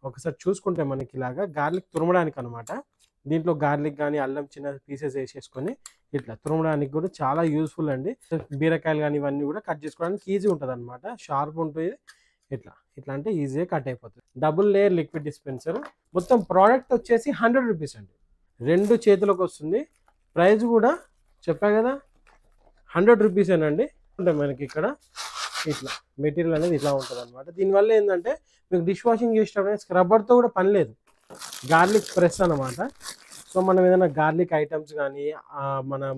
ఒకసారి చూసుకుంటే మనకి ఇలాగా గార్లిక్ తురమడానికి అనమాట. దీంట్లో గార్లిక్ కానీ అల్లం చిన్న పీసెస్ వేసేసుకొని ఇట్లా తురమడానికి కూడా చాలా యూస్ఫుల్ అండి. బీరకాయలు కానీ ఇవన్నీ కూడా కట్ చేసుకోవడానికి ఈజీ ఉంటుంది అనమాట. షార్ప్ ఉంటుంది. ఇట్లా ఇట్లా అంటే ఈజీగా కట్ అయిపోతుంది. Double layer liquid dispenser. మొత్తం ప్రోడక్ట్ వచ్చేసి 100 రూపీస్ అండి. 2 చేతులకు వస్తుంది. ప్రైస్ కూడా చెప్పా కదా 100 రూపీసేనండి. అంటే మనకి ఇక్కడ ఇట్లా మెటీరియల్ అనేది ఇట్లా ఉంటుంది అనమాట. దీనివల్ల ఏంటంటే మీకు డిష్ వాషింగ్ చేసేటప్పుడు స్క్రబ్బర్తో కూడా పని లేదు. గార్లిక్ ప్రెస్ అనమాట. సో మనం ఏదైనా గార్లిక్ ఐటమ్స్ కానీ మనం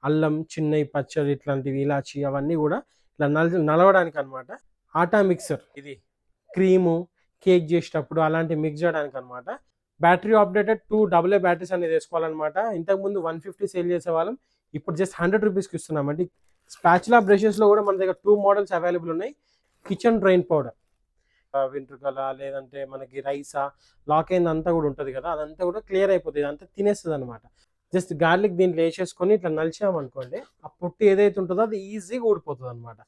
అల్లం చిన్నవి పచ్చడి ఇట్లాంటివి ఇలాచి అవన్నీ కూడా ఇట్లా నలవడానికి అనమాట. ఆటా మిక్సర్, ఇది క్రీము కేక్ చేసేటప్పుడు అలాంటి మిక్స్ చేయడానికి అనమాట. బ్యాటరీ ఆపరేటెడ్ 2 AA బ్యాటరీస్ అనేది వేసుకోవాలన్నమాట. ఇంతకుముందు 150 సేల్ చేసేవాళ్ళం, ఇప్పుడు జస్ట్ 100 రూపీస్కి ఇస్తున్నామండి. స్పాచులా బ్రషెస్లో కూడా మన దగ్గర 2 మోడల్స్ అవైలబుల్ ఉన్నాయి. కిచెన్ డ్రైన్ పౌడర్, వెంట్రుకల లేదంటే మనకి రైసా లాక్ అయింది అంతా కూడా ఉంటుంది కదా, అదంతా కూడా క్లియర్ అయిపోతుంది. అంతా తినేస్తుంది అనమాట. జస్ట్ గార్లిక్ దీంట్లో వేసేసుకొని ఇట్లా నలిచామనుకోండి, ఆ పొట్టు ఏదైతే ఉంటుందో అది ఈజీగా ఊడిపోతుంది అనమాట.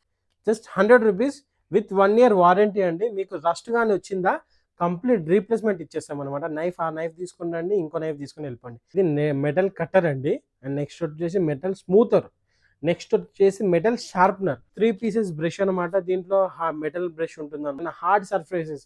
Just 100 rupees with 1 year warranty అండి. మీకు రస్ట్ కానీ వచ్చిందా కంప్లీట్ రీప్లేస్మెంట్ ఇచ్చేస్తాం అనమాట. ఆ నైఫ్ తీసుకుని రండి, ఇంకో నైఫ్ తీసుకుని వెళ్ళిపోండి. ఇది మెటల్ కట్టర్ అండి. అండ్ నెక్స్ట్ వచ్చేసి మెటల్ స్మూతర్, నెక్స్ట్ వచ్చేసి మెటల్ షార్ప్నర్. 3 పీసెస్ బ్రష్ అనమాట. దీంట్లో మెటల్ బ్రష్ ఉంటుంది అనమాట. హార్డ్ సర్ఫేసెస్,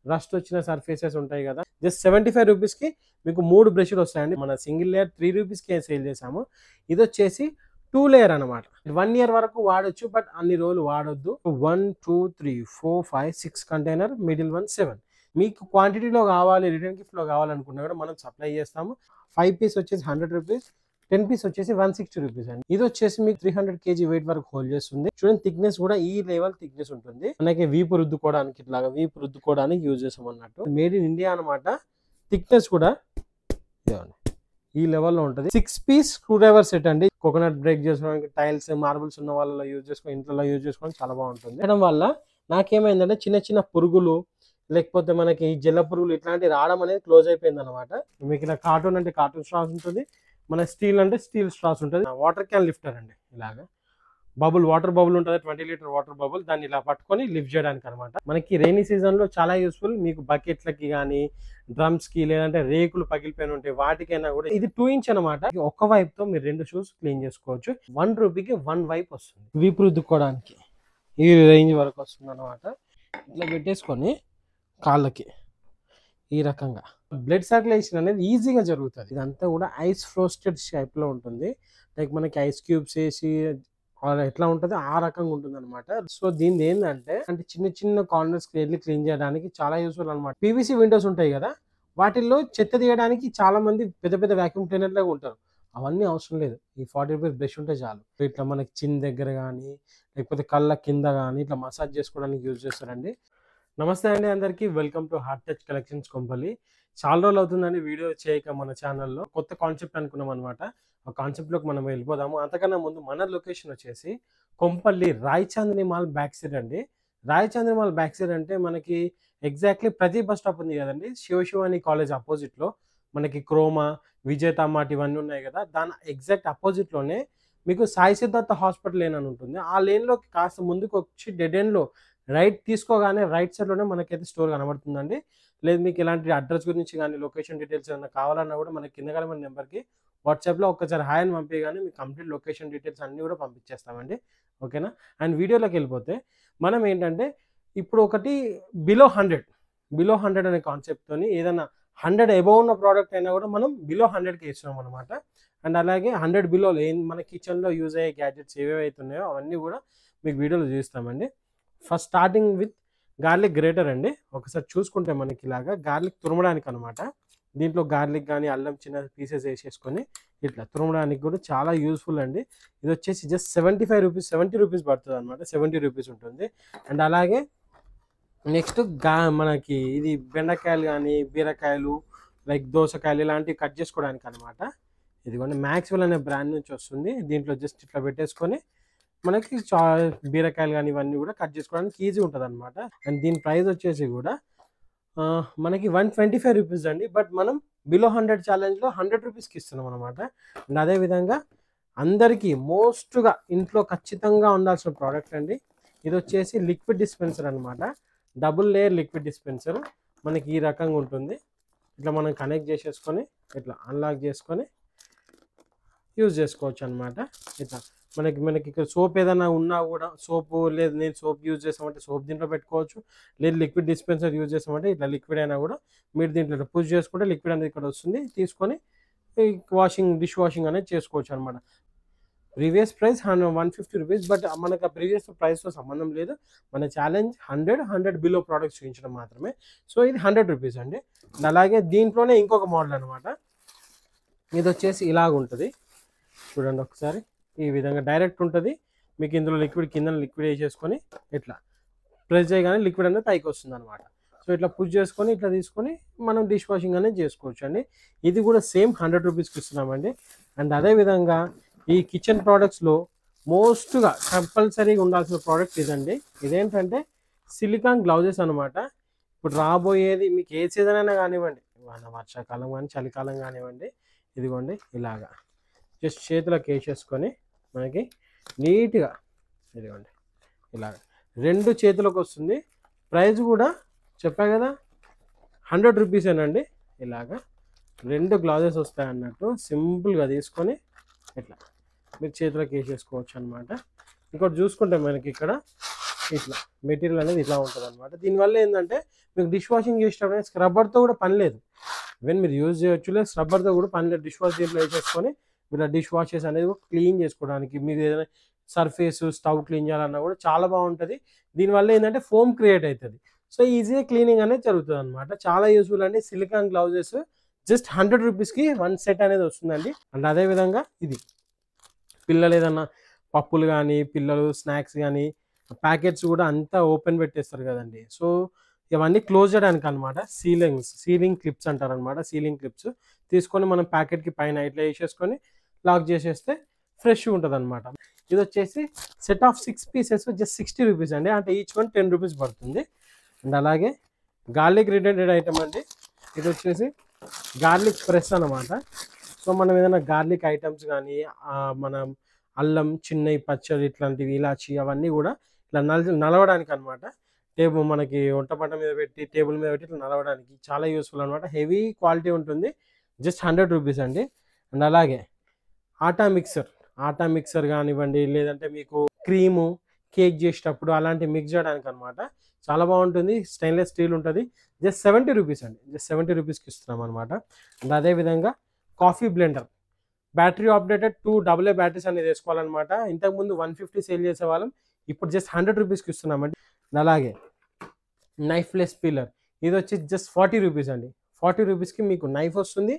రస్ట్ వచ్చిన సర్ఫేసెస్ ఉంటాయి కదా, జస్ట్ 75 రూపీస్కి మీకు 3 బ్రష్లు వస్తాయండి. మన సింగిల్ లేయర్ 3 రూపీస్కి సేల్ చేసాము. ఇది వచ్చేసి 2 లేయర్ అనమాట. 1 year వరకు వాడొచ్చు, బట్ అన్ని రోజులు వాడొద్దు. 1 2 3 4 5 6 కంటైనర్, మిడిల్ 1 7. మీకు క్వాంటిటీలో కావాలి, రిటర్న్ గిఫ్ట్లో కావాలనుకున్నా కూడా మనం సప్లై చేస్తాము. 5 పీస్ వచ్చేసి 100 రూపీస్, 10 పీస్ వచ్చేసి 160 రూపీస్ అండి. ఇది వచ్చేసి మీకు 300 kg వెయిట్ వరకు హోల్డ్ చేస్తుంది. చూడండి, థిక్నెస్ కూడా ఈ లెవెల్ థిక్నెస్ ఉంటుంది. మనకి వీపు రుద్దుకోవడానికి, ఇట్లాగా వీపు రుద్దుకోవడానికి యూజ్ చేస్తాం అన్నట్టు. మేడ్ ఇన్ ఇండియా అనమాట. థిక్నెస్ కూడా ఈ లెవెల్లో ఉంటుంది. 6 పీస్ స్క్రూ డ్రైవర్ సెట్ అండి. కోకోనట్ బ్రేక్ చేసుకోవడానికి, టైల్స్ మార్బుల్స్ ఉన్న వాళ్ళలో యూజ్ చేసుకొని, ఇంట్లో యూజ్ చేసుకోవడానికి చాలా బాగుంటుంది. చేయడం వల్ల నాకేమైందంటే చిన్న చిన్న పురుగులు లేకపోతే మనకి జల్ల పురుగులు ఇట్లాంటివి రావడం అనేది క్లోజ్ అయిపోయింది అనమాట. మీకు ఇలా కార్టూన్ అంటే కార్టూన్ స్ట్రాస్ ఉంటుంది, మన స్టీల్ అంటే స్టీల్ స్ట్రాస్ ఉంటుంది. వాటర్ క్యాన్ లిఫ్టర్ అండి. ఇలాగా వాటర్ బబుల్ ఉంటుంది, 20 లీటర్ వాటర్ బబుల్. దాన్ని ఇలా పట్టుకొని లిఫ్ట్ చేయడానికి అనమాట. మనకి రైనీ సీజన్ లో చాలా యూస్ఫుల్. మీకు బకెట్లకి కానీ, డ్రమ్స్ కి, లేదంటే రేకులు పగిలిపోయిన ఉంటాయి వాటికైనా కూడా. ఇది 2 inch అనమాట. ఒక వైప్ తో మీరు 2 షూస్ క్లీన్ చేసుకోవచ్చు. 1 రూపీకి 1 వైప్ వస్తుంది. వీపు రుద్దుకోవడానికి ఈ రేంజ్ వరకు వస్తుంది అనమాట. ఇట్లా పెట్టేసుకొని కాళ్ళకి ఈ రకంగా బ్లడ్ సర్క్యులేషన్ అనేది ఈజీగా జరుగుతుంది. ఇదంతా కూడా ఐస్ ఫ్రోస్టెడ్ షేప్ లో ఉంటుంది. లైక్ మనకి ఐస్ క్యూబ్స్ వేసి ఎట్లా ఉంటుంది ఆ రకంగా ఉంటుంది అనమాట. సో దీని ఏంటంటే చిన్న చిన్న కార్నర్స్ క్లీన్ చేయడానికి చాలా యూస్ఫుల్ అనమాట. పీవీసీ విండోస్ ఉంటాయి కదా, వాటిల్లో చెత్త తీయడానికి చాలా మంది పెద్ద పెద్ద వ్యాక్యూమ్ క్లీనర్ లాగా ఉంటారు. అవన్నీ అవసరం లేదు. ఈ 40 రూపీస్ బ్రష్ ఉంటే చాలు. ఇట్లా మనకి చిన్న దగ్గర కానీ లేకపోతే కళ్ళ కింద కానీ ఇట్లా మసాజ్ చేసుకోవడానికి యూజ్ చేస్తారండి. నమస్తే అండి అందరికీ. Welcome to heart touch collections Kompally. చాలా రోజులు అవుతుందండి వీడియో చేయక. మన ఛానల్లో కొత్త కాన్సెప్ట్ అనుకున్నాం అనమాట. ఆ కాన్సెప్ట్లోకి మనం వెళ్ళిపోదాము. అంతకన్నా ముందు మన లొకేషన్ వచ్చేసి Kompally Rai Chandini mall back side అండి. Rai Chandini mall back side అంటే మనకి ఎగ్జాక్ట్లీ ప్రతి బస్ స్టాప్ ఉంది కదండి, శివశివాని కాలేజ్ అపోజిట్లో మనకి క్రోమా, విజేత మార్ట్ ఇవన్నీ ఉన్నాయి కదా, దాని ఎగ్జాక్ట్ అపోజిట్లోనే మీకు సాయి సిద్ధార్థ హాస్పిటల్ లేన్ అని ఉంటుంది. ఆ లేన్లోకి కాస్త ముందుకు వచ్చి డెడ్ ఎండ్లో రైట్ తీసుకోగానే రైట్ సైడ్లోనే మనకైతే స్టోర్ కనబడుతుందండి. లేదు మీకు ఇలాంటి అడ్రస్ గురించి కానీ లొకేషన్ డీటెయిల్స్ ఏమైనా కావాలన్నా కూడా మనకి కింద మన నెంబర్కి వాట్సాప్లో ఒక్కసారి హాయ్ అని పంపించగానే మీకు కంప్లీట్ లొకేషన్ డీటెయిల్స్ అన్నీ కూడా పంపించేస్తామండి. ఓకేనా? అండ్ వీడియోలోకి వెళ్ళిపోతే మనం ఏంటంటే ఇప్పుడు ఒకటి బిలో 100 అనే కాన్సెప్ట్తో ఏదైనా 100 అబౌవ్ ఉన్న ప్రోడక్ట్ అయినా కూడా మనం బిలో 100కి ఇస్తున్నాం అనమాట. అండ్ అలాగే 100 బిలో మన కిచెన్లో యూజ్ అయ్యే గ్యాడ్జెట్స్ ఏవేవైతే ఉన్నాయో అవన్నీ కూడా మీకు వీడియోలో చూస్తామండి. First starting with garlic greater అండి. ఒకసారి చూసుకుంటే మనకి ఇలాగా గార్లిక్ తురమడానికి అనమాట. దీంట్లో గార్లిక్ కానీ అల్లం చిన్న పీసెస్ వేసేసుకొని ఇట్లా తురమడానికి కూడా చాలా యూస్ఫుల్ అండి. ఇది వచ్చేసి జస్ట్ 75 రూపీస్, 70 రూపీస్ పడుతుంది అనమాట. 70 రూపీస్ ఉంటుంది. అండ్ అలాగే నెక్స్ట్ మనకి ఇది బెండకాయలు కానీ బీరకాయలు లైక్ దోసకాయలు ఇలాంటివి కట్ చేసుకోవడానికి అనమాట. ఇదిగోండి మ్యాక్స్వెల్ అనే బ్రాండ్ నుంచి వస్తుంది. దీంట్లో జస్ట్ ఇట్లా పెట్టేసుకొని మనకి బీరకాయలు కానీ ఇవన్నీ కూడా కట్ చేసుకోవడానికి ఈజీ ఉంటుంది అనమాట. అండ్ దీని ప్రైస్ వచ్చేసి కూడా మనకి 125 రూపీస్ అండి. బట్ మనం బిలో 100 ఛాలెంజ్లో 100 రూపీస్కి ఇస్తున్నాం అనమాట. అండ్ అదేవిధంగా అందరికీ మోస్ట్గా ఇంట్లో ఖచ్చితంగా ఉండాల్సిన ప్రోడక్ట్ అండి. ఇది వచ్చేసి లిక్విడ్ డిస్పెన్సర్ అనమాట. Double layer liquid dispenser. మనకి ఈ రకంగా ఉంటుంది. ఇట్లా మనం కనెక్ట్ చేసేసుకొని ఇట్లా అన్లాక్ చేసుకొని యూజ్ చేసుకోవచ్చు అనమాట. ఇట్లా మనకి ఇక్కడ సోప్ ఏదైనా ఉన్నా కూడా సోపు లేదు నేను సోప్ యూజ్ చేస్తామంటే సోప్ దీంట్లో పెట్టుకోవచ్చు. లేదు లిక్విడ్ డిస్పెన్సర్ యూజ్ చేస్తామంటే ఇట్లా లిక్విడ్ అయినా కూడా మీరు దీంట్లో పుష్ చేసుకుంటే లిక్విడ్ అనేది ఇక్కడ వస్తుంది. తీసుకొని డిష్ వాషింగ్ అనేది చేసుకోవచ్చు అనమాట. Previous price 150 rupees. బట్ మనకు ఆ ప్రీవియస్ ప్రైస్తో సంబంధం లేదు. మన ఛాలెంజ్ 100 బిలో ప్రోడక్ట్స్ చూపించడం మాత్రమే. సో ఇది 100 రూపీస్ అండి. అలాగే దీంట్లోనే ఇంకొక మోడల్ అనమాట. ఇది వచ్చేసి ఇలాగ ఉంటుంది. చూడండి ఒకసారి, ఈ విధంగా డైరెక్ట్ ఉంటుంది. మీకు ఇందులో లిక్విడ్ కింద లిక్విడ్ వేసేసుకొని ఇట్లా ప్రెస్ చేయగానే లిక్విడ్ అనేది పైకి వస్తుంది అనమాట. సో ఇట్లా పుష్ చేసుకొని ఇట్లా తీసుకొని మనం డిష్ వాషింగ్ అనేది చేసుకోవచ్చు అండి. ఇది కూడా సేమ్ 100 రూపీస్కి ఇస్తున్నామండి. అండ్ అదేవిధంగా ఈ కిచెన్ ప్రోడక్ట్స్లో మోస్ట్గా కంపల్సరీగా ఉండాల్సిన ప్రోడక్ట్ ఇదండి. ఇదేంటంటే సిలికాన్ గ్లౌజెస్ అనమాట. ఇప్పుడు రాబోయేది మీకు ఏ సీజన్ అయినా కానివ్వండి, వర్షాకాలం కానీ చలికాలం కానివ్వండి, ఇదిగోండి ఇలాగా జస్ట్ చేతులకు వేసేసుకొని మనకి నీట్గా ఇదిగోండి ఇలాగ 2 చేతులకు వస్తుంది. ప్రైస్ కూడా చెప్పా కదా 100 రూపీసేనండి. ఇలాగా 2 గ్లౌజెస్ వస్తాయి అన్నట్టు సింపుల్గా తీసుకొని ఇట్లా మీరు చేతులకు వేసేసుకోవచ్చు అనమాట. ఇంకోటి చూసుకుంటే మనకి ఇక్కడ ఇట్లా మెటీరియల్ అనేది ఇట్లా ఉంటుంది అనమాట. దీనివల్ల ఏంటంటే మీకు డిష్ వాషింగ్ చేసేటప్పుడు స్క్రబ్బర్తో కూడా పని లేదు. ఈవెన్ మీరు యూజ్ చేయొచ్చు, లేదు స్క్రబ్బర్తో కూడా పని లేదు. డిష్ వాష్ దీంట్లో వేసేసుకొని మీరు డిష్ వాషెస్ అనేది క్లీన్ చేసుకోవడానికి, మీరు ఏదైనా సర్ఫేస్ స్టవ్ క్లీన్ చేయాలన్నా కూడా చాలా బాగుంటుంది. దీనివల్ల ఏంటంటే ఫోమ్ క్రియేట్ అవుతుంది. సో ఈజీగా క్లీనింగ్ అనేది జరుగుతుంది అనమాట. చాలా యూస్ఫుల్ అండి. సిలికాన్ గ్లౌజెస్ జస్ట్ 100 రూపీస్కి 1 సెట్ అనేది వస్తుందండి. అండ్ అదేవిధంగా ఇది పిల్లలు ఏదన్నా పప్పులు కానీ పిల్లలు స్నాక్స్ కానీ ప్యాకెట్స్ కూడా అంతా ఓపెన్ పెట్టేస్తారు కదండి. సో ఇవన్నీ క్లోజ్ చేయడానికి అనమాట. సీలింగ్ క్లిప్స్ అంటారు అనమాట. సీలింగ్ క్లిప్స్ తీసుకొని మనం ప్యాకెట్కి పైన ఇట్లా వేసేసుకొని లాక్ చేసేస్తే ఫ్రెష్గా ఉంటుంది అనమాట. ఇది వచ్చేసి set of 6 pieces just 60 rupees అండి. అంటే ఈచ్ వన్ 10 రూపీస్ పడుతుంది. అండ్ అలాగే గార్లిక్ రిలేటెడ్ ఐటమ్ అండి. ఇది వచ్చేసి గార్లిక్ ప్రెస్ అనమాట. సో మనం ఏదైనా గార్లిక్ ఐటమ్స్ కానీ మనం అల్లం చిన్నవి పచ్చడి ఇట్లాంటివి ఇలాచి అవన్నీ కూడా ఇట్లా నలవడానికి అనమాట. మనకి వంటపంట మీద పెట్టి టేబుల్ మీద పెట్టి ఇట్లా నలవడానికి చాలా యూస్ఫుల్ అనమాట. హెవీ క్వాలిటీ ఉంటుంది. జస్ట్ 100 రూపీస్ అండి. అండ్ అలాగే ఆటా మిక్సర్ కానివ్వండి, లేదంటే మీకు క్రీము కేక్ చేసేటప్పుడు అలాంటి మిక్స్ చేయడానికి అనమాట. చాలా బాగుంటుంది. స్టెయిన్లెస్ స్టీల్ ఉంటుంది. జస్ట్ 70 రూపీస్ అండి. జస్ట్ 70 రూపీస్కి ఇస్తున్నాం అనమాట. అండ్ అదేవిధంగా coffee blender battery operated 2 AA batteries అనేది వేసుకోవాలన్నమాట. ఇంతకుముందు 150 సేల్ చేసేవాళ్ళం, ఇప్పుడు జస్ట్ 100 రూపీస్కి ఇస్తున్నామండి. అలాగే నైఫ్ లెస్ పీలర్, ఇది వచ్చి జస్ట్ 40 రూపీస్ అండి. 40 రూపీస్కి మీకు నైఫ్ వస్తుంది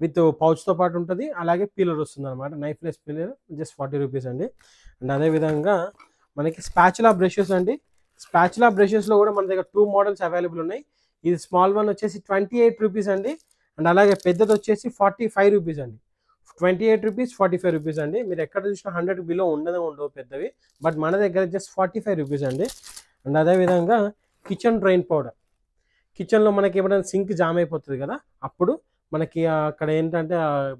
విత్ పౌచ్తో పాటు ఉంటుంది. అలాగే పీలర్ వస్తుంది అనమాట. Knife less peeler just 40 rupees అండి. అండ్ అదేవిధంగా మనకి స్పాచులా బ్రషెస్ అండి. స్పాచులా బ్రషెస్లో కూడా మన దగ్గర 2 మోడల్స్ అవైలబుల్ ఉన్నాయి. ఇది స్మాల్ వన్ వచ్చేసి 28 రూపీస్ అండి. అండ్ అలాగే పెద్దది వచ్చేసి 45 రూపీస్ అండి. 28 రూపీస్ 45 రూపీస్ అండి. మీరు ఎక్కడ చూసినా 100 బిలో ఉండవు పెద్దవి. బట్ మన దగ్గర జస్ట్ 45 రూపీస్ అండి. అండ్ అదేవిధంగా కిచెన్ డ్రైన్ పౌడర్. కిచెన్లో మనకి ఏమైనా సింక్ జామ్ అయిపోతుంది కదా, అప్పుడు మనకి అక్కడ ఏంటంటే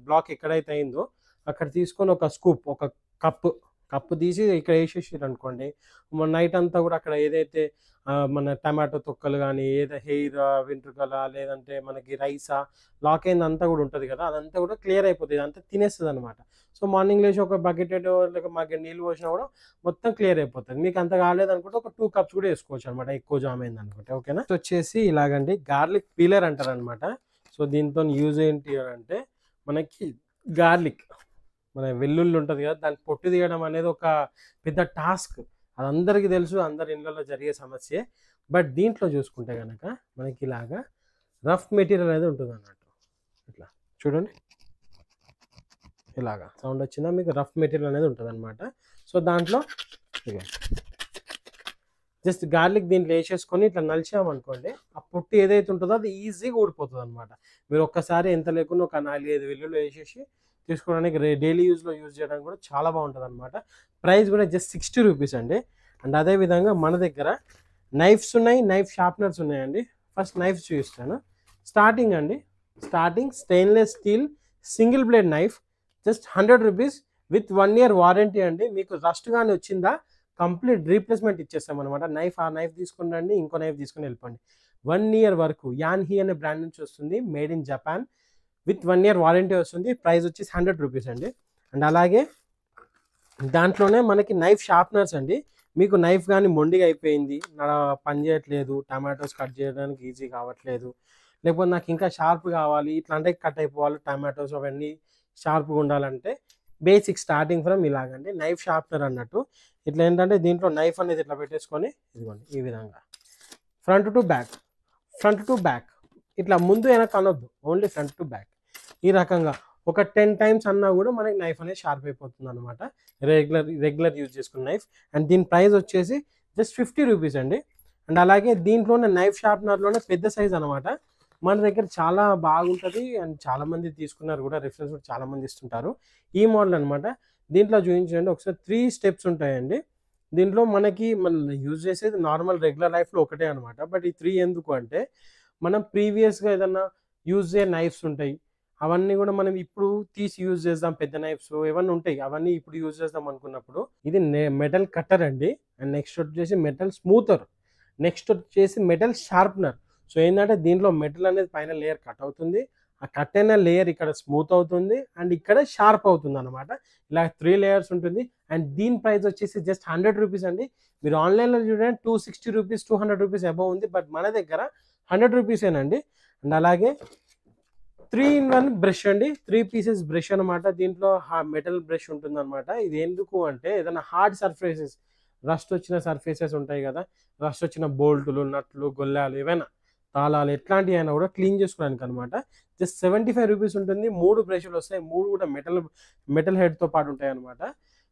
బ్లాక్ ఎక్కడైతే అయిందో అక్కడ తీసుకొని ఒక స్కూప్ ఒక కప్పు తీసి ఇక్కడ వేసేసారు అనుకోండి, మన నైట్ అంతా కూడా అక్కడ ఏదైతే మన టమాటో తొక్కలు కానీ ఏదో హెయిర్ వెంట్రుకల లేదంటే మనకి రైసా లాక్ అయింది అంతా కూడా ఉంటుంది కదా, అదంతా కూడా క్లియర్ అయిపోతుంది. అంతా తినేస్తుంది అనమాట. సో మార్నింగ్ లేచి ఒక బకెట్ లేక మాకు నీళ్ళు పోసినా కూడా మొత్తం క్లియర్ అయిపోతుంది. మీకు అంత కాలేదనుకుంటే ఒక 2 కప్స్ కూడా వేసుకోవచ్చు అనమాట, ఎక్కువ జామ్ అయింది అనుకుంటే. ఓకేనా. వచ్చేసి ఇలాగండి గార్లిక్ పీలర్ అంటారు అనమాట. సో దీంతో యూజ్ ఏంటి అంటే మనకి గార్లిక్ మన వెల్లుల్లి ఉంటుంది కదా, దాన్ని పొట్టు తీయడం అనేది ఒక పెద్ద టాస్క్. అది అందరికీ తెలుసు, అందరి ఇళ్ళలో జరిగే సమస్యే. బట్ దీంట్లో చూసుకుంటే కనుక మనకి ఇలాగా రఫ్ మెటీరియల్ అనేది ఉంటుంది అన్నట్టు. ఇట్లా చూడండి, ఇలాగా సౌండ్ వచ్చిందా మీకు, రఫ్ మెటీరియల్ అనేది ఉంటుంది అనమాట. సో దాంట్లో జస్ట్ గార్లిక్ దీంట్లో వేసేసుకొని ఇట్లా నలిచామనుకోండి, ఆ పొట్టు ఏదైతే ఉంటుందో అది ఈజీగా ఊడిపోతుంది అనమాట. మీరు ఒక్కసారి ఎంత లేకుండా ఒక 4-5 వెల్లుల్లి వేసేసి తీసుకోవడానికి డైలీ యూజ్లో యూజ్ చేయడానికి కూడా చాలా బాగుంటుంది అనమాట. ప్రైస్ కూడా జస్ట్ 60 రూపీస్ అండి. అండ్ అదేవిధంగా మన దగ్గర నైఫ్స్ ఉన్నాయి, నైఫ్ షార్ప్నర్స్ ఉన్నాయండి. ఫస్ట్ నైఫ్స్ చూపిస్తాను. Starting stainless steel single blade knife just 100 rupees with 1 year warranty అండి. మీకు రస్ట్ కానీ వచ్చిందా కంప్లీట్ రీప్లేస్మెంట్ ఇచ్చేస్తాం అనమాట. ఆ నైఫ్ తీసుకుని రండి, ఇంకో నైఫ్ తీసుకుని వెళ్ళిపోండి. 1 ఇయర్ వరకు యాన్హీ అనే బ్రాండ్ నుంచి వస్తుంది, made in Japan, with 1 year warranty వస్తుంది. ప్రైస్ వచ్చేసి 100 రూపీస్ అండి. అండ్ అలాగే దాంట్లోనే మనకి నైఫ్ షార్ప్నర్స్ అండి. మీకు నైఫ్ కానీ మొండిగా అయిపోయింది, పని చేయట్లేదు, టమాటోస్ కట్ చేయడానికి ఈజీ కావట్లేదు, లేకపోతే నాకు ఇంకా షార్ప్ కావాలి, ఇట్లా అంటే కట్ అయిపోవాలి టమాటోస్ అవన్నీ షార్ప్గా ఉండాలంటే బేసిక్ స్టార్టింగ్ ఫ్రమ్ ఇలాగండి నైఫ్ షార్ప్నర్ అన్నట్టు. ఇట్లా ఏంటంటే దీంట్లో నైఫ్ అనేది ఇట్లా పెట్టేసుకొని ఇదిగోండి ఈ విధంగా ఫ్రంట్ టు బ్యాక్ ఇట్లా ముందు వెనక అనొద్దు, ఓన్లీ ఫ్రంట్ టు బ్యాక్. ఈ రకంగా ఒక 10 టైమ్స్ అన్నా కూడా మనకి నైఫ్ అనేది షార్ప్ అయిపోతుంది అనమాట, రెగ్యులర్ యూజ్ చేసుకున్న నైఫ్. అండ్ దీని ప్రైస్ వచ్చేసి జస్ట్ 50 రూపీస్ అండి. అండ్ అలాగే దీంట్లోనే నైఫ్ షార్ప్నర్లోనే పెద్ద సైజ్ అనమాట, మన దగ్గర చాలా బాగుంటుంది. అండ్ చాలామంది తీసుకున్నారు కూడా, రిఫరెన్స్ కూడా చాలామంది ఇస్తుంటారు. ఈ మోడల్ అనమాట. దీంట్లో చూపించండి ఒకసారి 3 స్టెప్స్ ఉంటాయండి. దీంట్లో మనకి మనం యూజ్ చేసేది నార్మల్ రెగ్యులర్ లైఫ్లో ఒకటే అనమాట. బట్ ఈ 3 ఎందుకు అంటే మనం ప్రీవియస్గా ఏదన్నా యూజ్ చేసే నైఫ్స్ ఉంటాయి, అవన్నీ కూడా మనం ఇప్పుడు తీసి యూజ్ చేద్దాం, పెద్ద నైఫ్స్ ఏమన్నా ఉంటాయి అవన్నీ ఇప్పుడు యూజ్ చేద్దాం అనుకున్నప్పుడు ఇది మెటల్ కట్టర్ అండి. అండ్ నెక్స్ట్ వచ్చేసి మెటల్ స్మూతర్, నెక్స్ట్ వచ్చేసి మెటల్ షార్ప్నర్. సో ఏంటంటే దీంట్లో మెటల్ అనేది పైన లేయర్ కట్ అవుతుంది, ఆ కట్ అయిన లేయర్ ఇక్కడ స్మూత్ అవుతుంది అండ్ ఇక్కడ షార్ప్ అవుతుంది అనమాట. ఇలా 3 లేయర్స్ ఉంటుంది. అండ్ దీని ప్రైస్ వచ్చేసి జస్ట్ 100 రూపీస్ అండి. మీరు ఆన్లైన్లో చూడండి 260 రూపీస్ 200 రూపీస్ అబౌవ్ ఉంది, బట్ మన దగ్గర 100 రూపీసేనండి. అండ్ అలాగే 3-in-1 బ్రష్ అండి, 3 పీసెస్ బ్రష్ అనమాట. దీంట్లో మెటల్ బ్రష్ ఉంటుంది అనమాట. ఇది ఎందుకు అంటే ఏదైనా హార్డ్ సర్ఫేసెస్, రస్ట్ వచ్చిన సర్ఫేసెస్ ఉంటాయి కదా, రస్ట్ వచ్చిన బోల్టులు, నట్లు, గొల్లాలు, ఏవైనా తాళాలు ఎట్లాంటివి అయినా కూడా క్లీన్ చేసుకోవడానికి అనమాట. జస్ట్ 75 రూపీస్ ఉంటుంది. 3 బ్రష్లు వస్తాయి, 3 కూడా మెటల్ హెడ్తో పాటు ఉంటాయి అనమాట.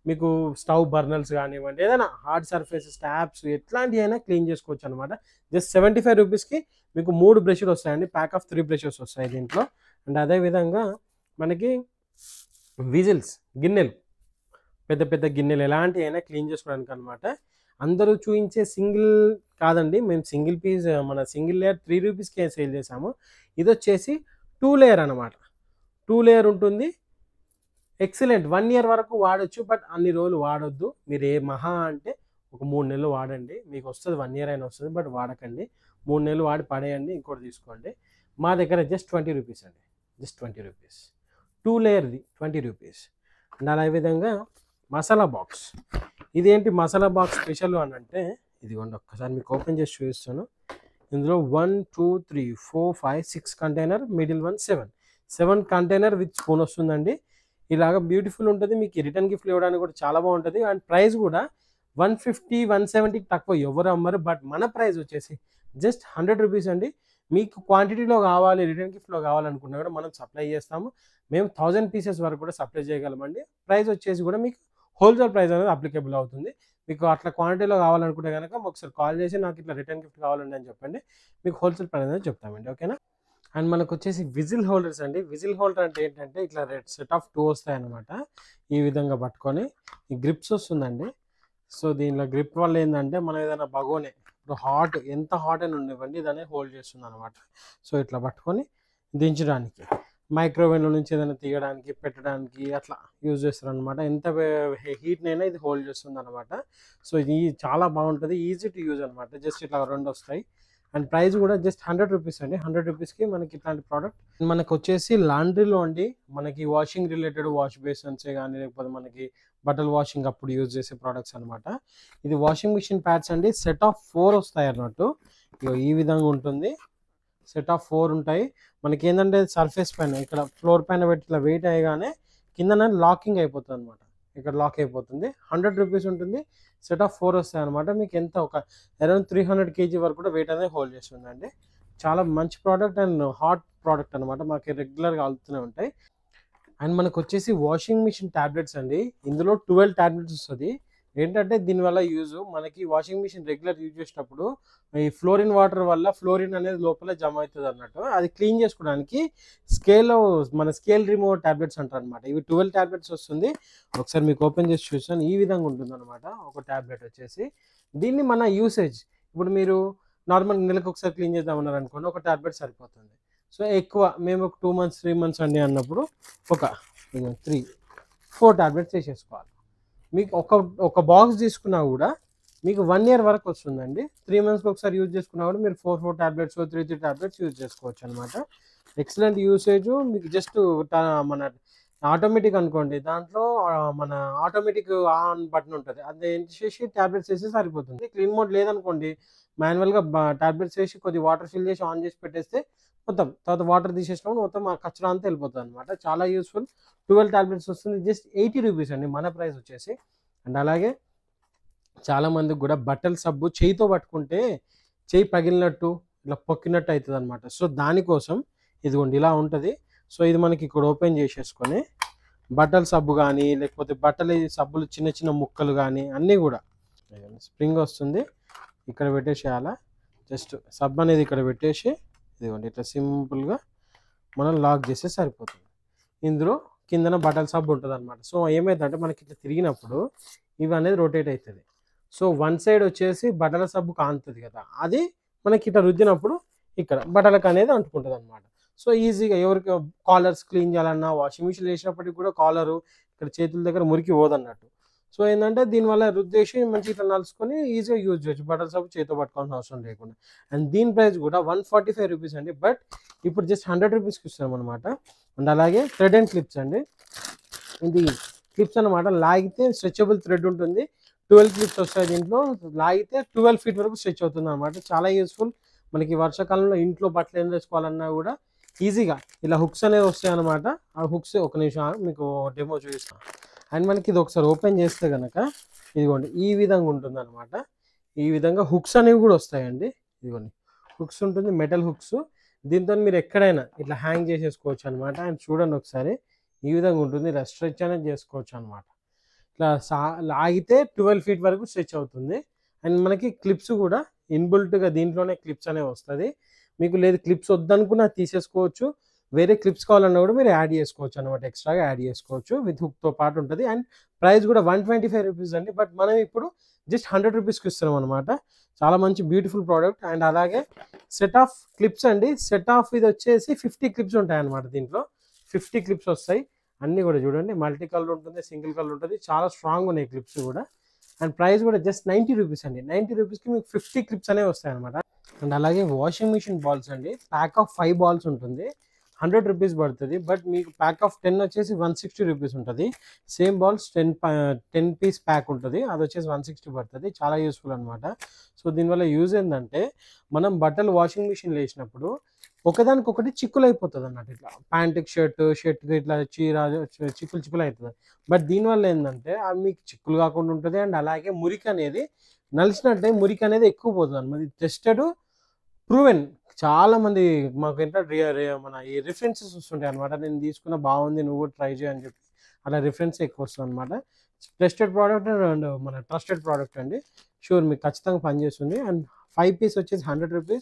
మీకు స్టవ్ బర్నర్స్ కానివ్వండి, ఏదైనా హార్డ్ సర్ఫేసెస్, ట్యాప్స్ ఎట్లాంటివి అయినా క్లీన్ చేసుకోవచ్చు అనమాట. జస్ట్ 75 రూపీస్కి మీకు 3 బ్రష్లు వస్తాయండి. ప్యాక్ ఆఫ్ 3 బ్రషెస్ వస్తాయి దీంట్లో. అండ్ అదేవిధంగా మనకి విజిల్స్, గిన్నెలు, పెద్ద గిన్నెలు ఎలాంటివి అయినా క్లీన్ చేసుకోవడానికి అనమాట. అందరూ చూపించే సింగిల్ కాదండి, మేము సింగిల్ పీస్ మన సింగిల్ లేయర్ 3 రూపీస్కే సేల్ చేసాము. ఇది వచ్చేసి 2 లేయర్ అనమాట. 2 లేయర్ ఉంటుంది. ఎక్సలెంట్, 1 ఇయర్ వరకు వాడచ్చు, బట్ అన్ని రోజులు వాడొద్దు. మీరు మహా అంటే ఒక 3 నెలలు వాడండి, మీకు వస్తుంది. 1 ఇయర్ అయినా వస్తుంది, బట్ వాడకండి. 3 నెలలు వాడి పడేయండి, ఇంకోటి తీసుకోండి. మా దగ్గర జస్ట్ 20 రూపీస్ అండి, జస్ట్ 20 రూపీస్. 2 లేయర్ది 20 రూపీస్. అండ్ అదేవిధంగా మసాలా బాక్స్. ఇదేంటి మసాలా బాక్స్ స్పెషల్ అని అంటే ఇదిగోండి ఒక్కసారి మీకు ఓపెన్ చేసి చూపిస్తాను. ఇందులో 1 2 3 4 5 6 container, middle 1 7 container with spoon వస్తుందండి. ఇలాగ బ్యూటిఫుల్ ఉంటుంది. మీకు రిటర్న్ గిఫ్ట్ ఇవ్వడానికి కూడా చాలా బాగుంటుంది. అండ్ ప్రైస్ కూడా 150 170 తక్కువ ఎవరు అమ్మరు, బట్ మన ప్రైస్ వచ్చేసి జస్ట్ 100 రూపీస్ అండి. మీకు క్వాంటిటీలో కావాలి, రిటర్న్ గిఫ్ట్లో కావాలనుకున్నా కూడా మనం సప్లై చేస్తాము. మేము 1000 పీసెస్ వరకు కూడా సప్లై చేయగలమండి. ప్రైస్ వచ్చేసి కూడా మీకు హోల్సేల్ ప్రైస్ అనేది అప్లికేబుల్ అవుతుంది. మీకు అట్లా క్వాంటిటీలో కావాలనుకుంటే కనుక ఒకసారి కాల్ చేసి నాకు ఇట్లా రిటర్న్ గిఫ్ట్ కావాలండి అని చెప్పండి, మీకు హోల్సేల్ ప్రైస్ అనేది చెప్తామండి. ఓకేనా. అండ్ మనకు వచ్చేసి విజిల్ హోల్డర్స్ అండి. విజిల్ హోల్డర్ అంటే ఏంటంటే ఇట్లా సెట్ ఆఫ్ 2 వస్తాయి అనమాట. ఈ విధంగా పట్టుకొని ఈ గ్రిప్స్ వస్తుందండి. సో దీనిలో గ్రిప్ వల్ల ఏంటంటే మనం ఏదైనా బగోనే ఇప్పుడు ఎంత హాట్ అని ఉండేవండి దాన్ని హోల్డ్ చేస్తుంది అనమాట. సో ఇట్లా పట్టుకొని దించడానికి, మైక్రోవేవ్లో నుంచి ఏదైనా తీయడానికి, పెట్టడానికి అట్లా యూజ్ చేస్తారు అనమాట. ఎంత హీట్నైనా ఇది హోల్డ్ చేస్తుంది అనమాట. సో ఇది చాలా బాగుంటుంది, ఈజీ టు యూజ్ అనమాట. జస్ట్ ఇట్లా 2 వస్తాయి. అండ్ ప్రైస్ కూడా జస్ట్ 100 రూపీస్ అండి. 100 రూపీస్కి మనకి ఇట్లాంటి ప్రోడక్ట్. మనకు వచ్చేసి లాండ్రీలో అండి మనకి వాషింగ్ రిలేటెడ్ వాష్ బేసిన్సే కానీ, లేకపోతే మనకి బట్టలు వాషింగ్ అప్పుడు యూజ్ చేసే ప్రోడక్ట్స్ అనమాట. ఇది వాషింగ్ మిషన్ ప్యాడ్స్ అండి. సెట్ ఆఫ్ 4 వస్తాయి అన్నట్టు. ఈ విధంగా ఉంటుంది. సెట్ ఆఫ్ 4 ఉంటాయి. మనకి ఏంటంటే సర్ఫేస్ పైన ఇక్కడ ఫ్లోర్ పైన పెట్టి ఇట్లా వెయిట్ అయ్యగానే కింద లాకింగ్ అయిపోతుంది అనమాట. ఇక్కడ లాక్ అయిపోతుంది. 100 రూపీస్ ఉంటుంది. సెట్ ఆఫ్ 4 వస్తాయి అనమాట. మీకు ఎంత ఒక అరౌండ్ 300 kg వరకు కూడా వెయిట్ అనేది హోల్డ్ చేస్తుందండి. చాలా మంచి ప్రోడక్ట్ అండ్ హాట్ ప్రోడక్ట్ అనమాట. మాకు రెగ్యులర్గా అవుతూనే ఉంటాయి. అండ్ మనకు వచ్చేసి వాషింగ్ మిషన్ ట్యాబ్లెట్స్ అండి. ఇందులో 12 ట్యాబ్లెట్స్ వస్తుంది. ఏంటంటే దీనివల్ల యూజ్ మనకి వాషింగ్ మిషన్ రెగ్యులర్ యూజ్ చేసేటప్పుడు ఈ ఫ్లోరిన్ వాటర్ వల్ల ఫ్లోరిన్ అనేది లోపల జమ అవుతుంది అన్నట్టు. అది క్లీన్ చేసుకోవడానికి మన స్కేల్ రిమూవర్ ట్యాబ్లెట్స్ అంటారు అనమాట. ఇవి 12 ట్యాబ్లెట్స్ వస్తుంది. ఒకసారి మీకు ఓపెన్ చేసి చూస్తాను. ఈ విధంగా ఉంటుంది అనమాట ఒక ట్యాబ్లెట్ వచ్చేసి. దీన్ని మన యూసేజ్, ఇప్పుడు మీరు నార్మల్ నెలకు ఒకసారి క్లీన్ చేద్దామన్నారు అనుకోండి, ఒక ట్యాబ్లెట్ సరిపోతుంది. సో ఎక్కువ మేము ఒక 2 months 3 months అండి అన్నప్పుడు ఒక 3-4 ట్యాబ్లెట్స్ వేసేసుకోవాలి. మీకు ఒక బాక్స్ తీసుకున్నా కూడా మీకు 1 ఇయర్ వరకు వస్తుందండి. 3 మంత్స్‌కి ఒకసారి యూజ్ చేసుకున్నా కూడా మీరు 4 టాబ్లెట్స్, 3 టాబ్లెట్స్ యూజ్ చేసుకోవచ్చు అనమాట. Excellent usage. మీకు జస్ట్ మన ఆటోమేటిక్ అనుకోండి. దాంట్లో మన ఆటోమేటిక్ ఆన్ బటన్ ఉంటది. అది చేసి టాబ్లెట్స్ ఏస్తే సరిపోతుంది. క్లీన్ మోడ్ లేదనుకోండి, మాన్యువల్‌గా టాబ్లెట్స్ ఏసి కొద్దిగా వాటర్ ఫిల్ చేసి ఆన్ చేసి పెట్టేస్తే మొత్తం తర్వాత వాటర్ తీసేసినప్పుడు మొత్తం ఆ కచరా అంతా వెళ్ళిపోతుందనమాట. చాలా యూజ్‌ఫుల్. 12 టాబ్లెట్స్ వస్తుంది. జస్ట్ ₹80 అండి మన ప్రైస్ వచ్చేసి. అండ్ అలాగే చాలా మందికి కూడా బట్టల సబ్బు చేయితో పట్టుకుంటే చేయి పగిలినట్టు ఇట్లా పొక్కినట్టు అవుతుందన్నమాట. సో దానికోసం ఇదిగోండి ఇలా ఉంటుంది. సో ఇది మనకి ఇక్కడ ఓపెన్ చేసేసుకొని బట్టల సబ్బు కానీ లేకపోతే బట్టల సబ్బులు చిన్న చిన్న ముక్కలు కానీ అన్నీ కూడా స్ప్రింగ్ వస్తుంది. ఇక్కడ పెట్టేసేయాలా. జస్ట్ సబ్బు అనేది ఇక్కడ పెట్టేసి ఇదిగోండి ఇట్లా సింపుల్గా మనం లాక్ చేస్తే సరిపోతుంది. ఇందులో కిందన బట్టల సబ్బు ఉంటుంది అనమాట. సో ఏమైందంటే మనకి ఇట్లా తిరిగినప్పుడు ఇవి అనేది రొటేట్ అవుతుంది. సో వన్ సైడ్ వచ్చేసి బట్టల సబ్బు కానుతుంది కదా, అది మనకి ఇట్లా రుద్దినప్పుడు ఇక్కడ బట్టలకు అనేది అంటుకుంటుంది అనమాట. సో ఈజీగా ఎవరికి కాలర్స్ క్లీన్ చేయాలన్నా వాషింగ్ మిషన్ వేసినప్పటికి కూడా కాలరు ఇక్కడ చేతుల దగ్గర మురికి పోదన్నట్టు. సో ఏంటంటే దీనివల్ల రుద్దేసి మంచిగా ఇట్లా నలుసుకొని ఈజీగా యూజ్ చేయొచ్చు. బట్టల సబ్బు చేతితో పట్టుకోవాల్సిన అవసరం లేకుండా. అండ్ దీని ప్రైస్ కూడా ₹145 అండి. బట్ ఇప్పుడు జస్ట్ ₹100కి ఇస్తాం అనమాట. అండ్ అలాగే థ్రెడ్ అండ్ క్లిప్స్ అండి. ఇది క్లిప్స్ అనమాట. లాగితే స్ట్రెచబుల్ థ్రెడ్ ఉంటుంది. 12 క్లిప్స్ వస్తాయి దీంట్లో. లాగితే 12 ఫీట్ వరకు స్ట్రెచ్ అవుతుంది అనమాట. చాలా యూస్ఫుల్. మనకి వర్షాకాలంలో ఇంట్లో బట్టలు ఏం వేసుకోవాలన్నా కూడా ఈజీగా ఇలా హుక్స్ అనేవి వస్తాయి అనమాట. ఆ హుక్స్ ఒక నిమిషం మీకు డెమో చూపిస్తాను. అండ్ మనకి ఇది ఒకసారి ఓపెన్ చేస్తే కనుక ఇదిగోండి ఈ విధంగా ఉంటుంది అనమాట. ఈ విధంగా హుక్స్ అనేవి కూడా వస్తాయండి. ఇదిగోండి హుక్స్ ఉంటుంది, మెటల్ హుక్స్. దీంతో మీరు ఎక్కడైనా ఇట్లా హ్యాంగ్ చేసేసుకోవచ్చు అనమాట. అండ్ చూడండి ఒకసారి ఈ విధంగా ఉంటుంది. ఇలా స్ట్రెచ్ అనేది చేసుకోవచ్చు అనమాట. ఇట్లా లాగితే 12 ఫీట్ వరకు స్ట్రెచ్ అవుతుంది. అండ్ మనకి క్లిప్స్ కూడా ఇన్బుల్ట్గా దీంట్లోనే క్లిప్స్ అనేవి వస్తుంది. మీకు లేదు క్లిప్స్ వద్దనుకున్నా తీసేసుకోవచ్చు. వేరే క్లిప్స్ కావాలన్నా కూడా మీరు యాడ్ చేసుకోవచ్చు అనమాట. ఎక్స్ట్రాగా యాడ్ చేసుకోవచ్చు. విత్ హుక్తో పాటు ఉంటుంది. అండ్ ప్రైస్ కూడా ₹125 అండి. బట్ మనం ఇప్పుడు జస్ట్ ₹100కి ఇస్తున్నాం అనమాట. చాలా మంచి బ్యూటిఫుల్ ప్రోడక్ట్. అండ్ అలాగే సెట్ ఆఫ్ క్లిప్స్ అండి. సెట్ ఆఫ్ ఇది వచ్చేసి 50 క్లిప్స్ ఉంటాయి అనమాట. దీంట్లో 50 క్లిప్స్ వస్తాయి. అన్నీ కూడా చూడండి మల్టీ కలర్ ఉంటుంది, సింగిల్ కలర్ ఉంటుంది. చాలా స్ట్రాంగ్ ఉన్నాయి క్లిప్స్ కూడా. అండ్ ప్రైస్ కూడా జస్ట్ ₹90 అండి. ₹90కి మీకు 50 క్లిప్స్ అనేవి వస్తాయి అనమాట. అండ్ అలాగే వాషింగ్ మిషన్ బాల్స్ అండి. ప్యాక్ ఆఫ్ 5 బాల్స్ ఉంటుంది. ₹100 పడుతుంది. బట్ మీకు ప్యాక్ ఆఫ్ 10 వచ్చేసి ₹160 ఉంటుంది. సేమ్ బాల్స్ 10 పీస్ ప్యాక్ ఉంటుంది. అది వచ్చేసి 160 పడుతుంది. చాలా యూస్ఫుల్ అనమాట. సో దీనివల్ల యూజ్ ఏంటంటే మనం బట్టలు వాషింగ్ మిషన్లో వేసినప్పుడు ఒకదానికొకటి చిక్కులు అయిపోతుంది అన్నట్టు. ఇట్లా ప్యాంటుకి షర్ట్కి ఇట్లా చిక్కులు అవుతుంది. బట్ దీనివల్ల ఏంటంటే అవి మీకు చిక్కులు కాకుండా ఉంటుంది. అండ్ అలాగే మురికి అనేది నలిచినట్టే మురికి అనేది ఎక్కువ పోతుంది అనమాట. Tested proven. చాలా మంది మాకు ఏంటంటే మన ఈ రిఫరెన్సెస్ వస్తుంటాయి అనమాట. నేను తీసుకున్న బాగుంది, నువ్వు కూడా ట్రై చేయని చెప్పి అలా రిఫరెన్స్ ఎక్కువ వస్తుంది అనమాట. టెస్టెడ్ ప్రోడక్ట్ అండ్ మన ట్రస్టెడ్ ప్రోడక్ట్ అండి. షూర్ మీకు ఖచ్చితంగా పనిచేస్తుంది. అండ్ 5 పీస్ వచ్చేసి ₹100,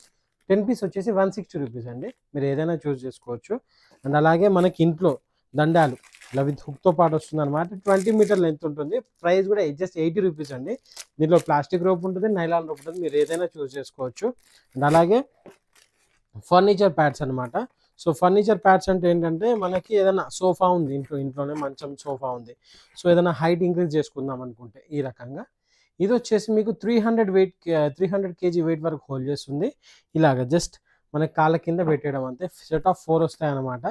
10 పీస్ వచ్చేసి ₹160 అండి. మీరు ఏదైనా చూస్ చేసుకోవచ్చు. అండ్ అలాగే మనకి ఇంట్లో దండాలు ఇలా విత్ హుక్తో పాటు వస్తుంది అనమాట. 20 మీటర్ లెంత్ ఉంటుంది. ప్రైస్ కూడా జస్ట్ ₹80 అండి. దీంట్లో ప్లాస్టిక్ రోప్ ఉంటుంది, నైలాన్ రోప్ ఉంటుంది. మీరు ఏదైనా చూస్ చేసుకోవచ్చు. అండ్ అలాగే ఫర్నిచర్ ప్యాడ్స్ అనమాట. సో ఫర్నిచర్ ప్యాడ్స్ అంటే ఏంటంటే మనకి ఏదైనా సోఫా ఉంది ఇంట్లోనే మంచం సోఫా ఉంది. సో ఏదైనా హైట్ ఇంక్రీజ్ చేసుకుందాం అనుకుంటే ఈ రకంగా ఇది వచ్చేసి మీకు 300 కేజీ వెయిట్ వరకు హోల్డ్ చేస్తుంది. ఇలాగ జస్ట్ మనకి కాళ్ళ కింద పెట్టేయడం అంతే. సెట్ ఆఫ్ 4 వస్తాయి అనమాట.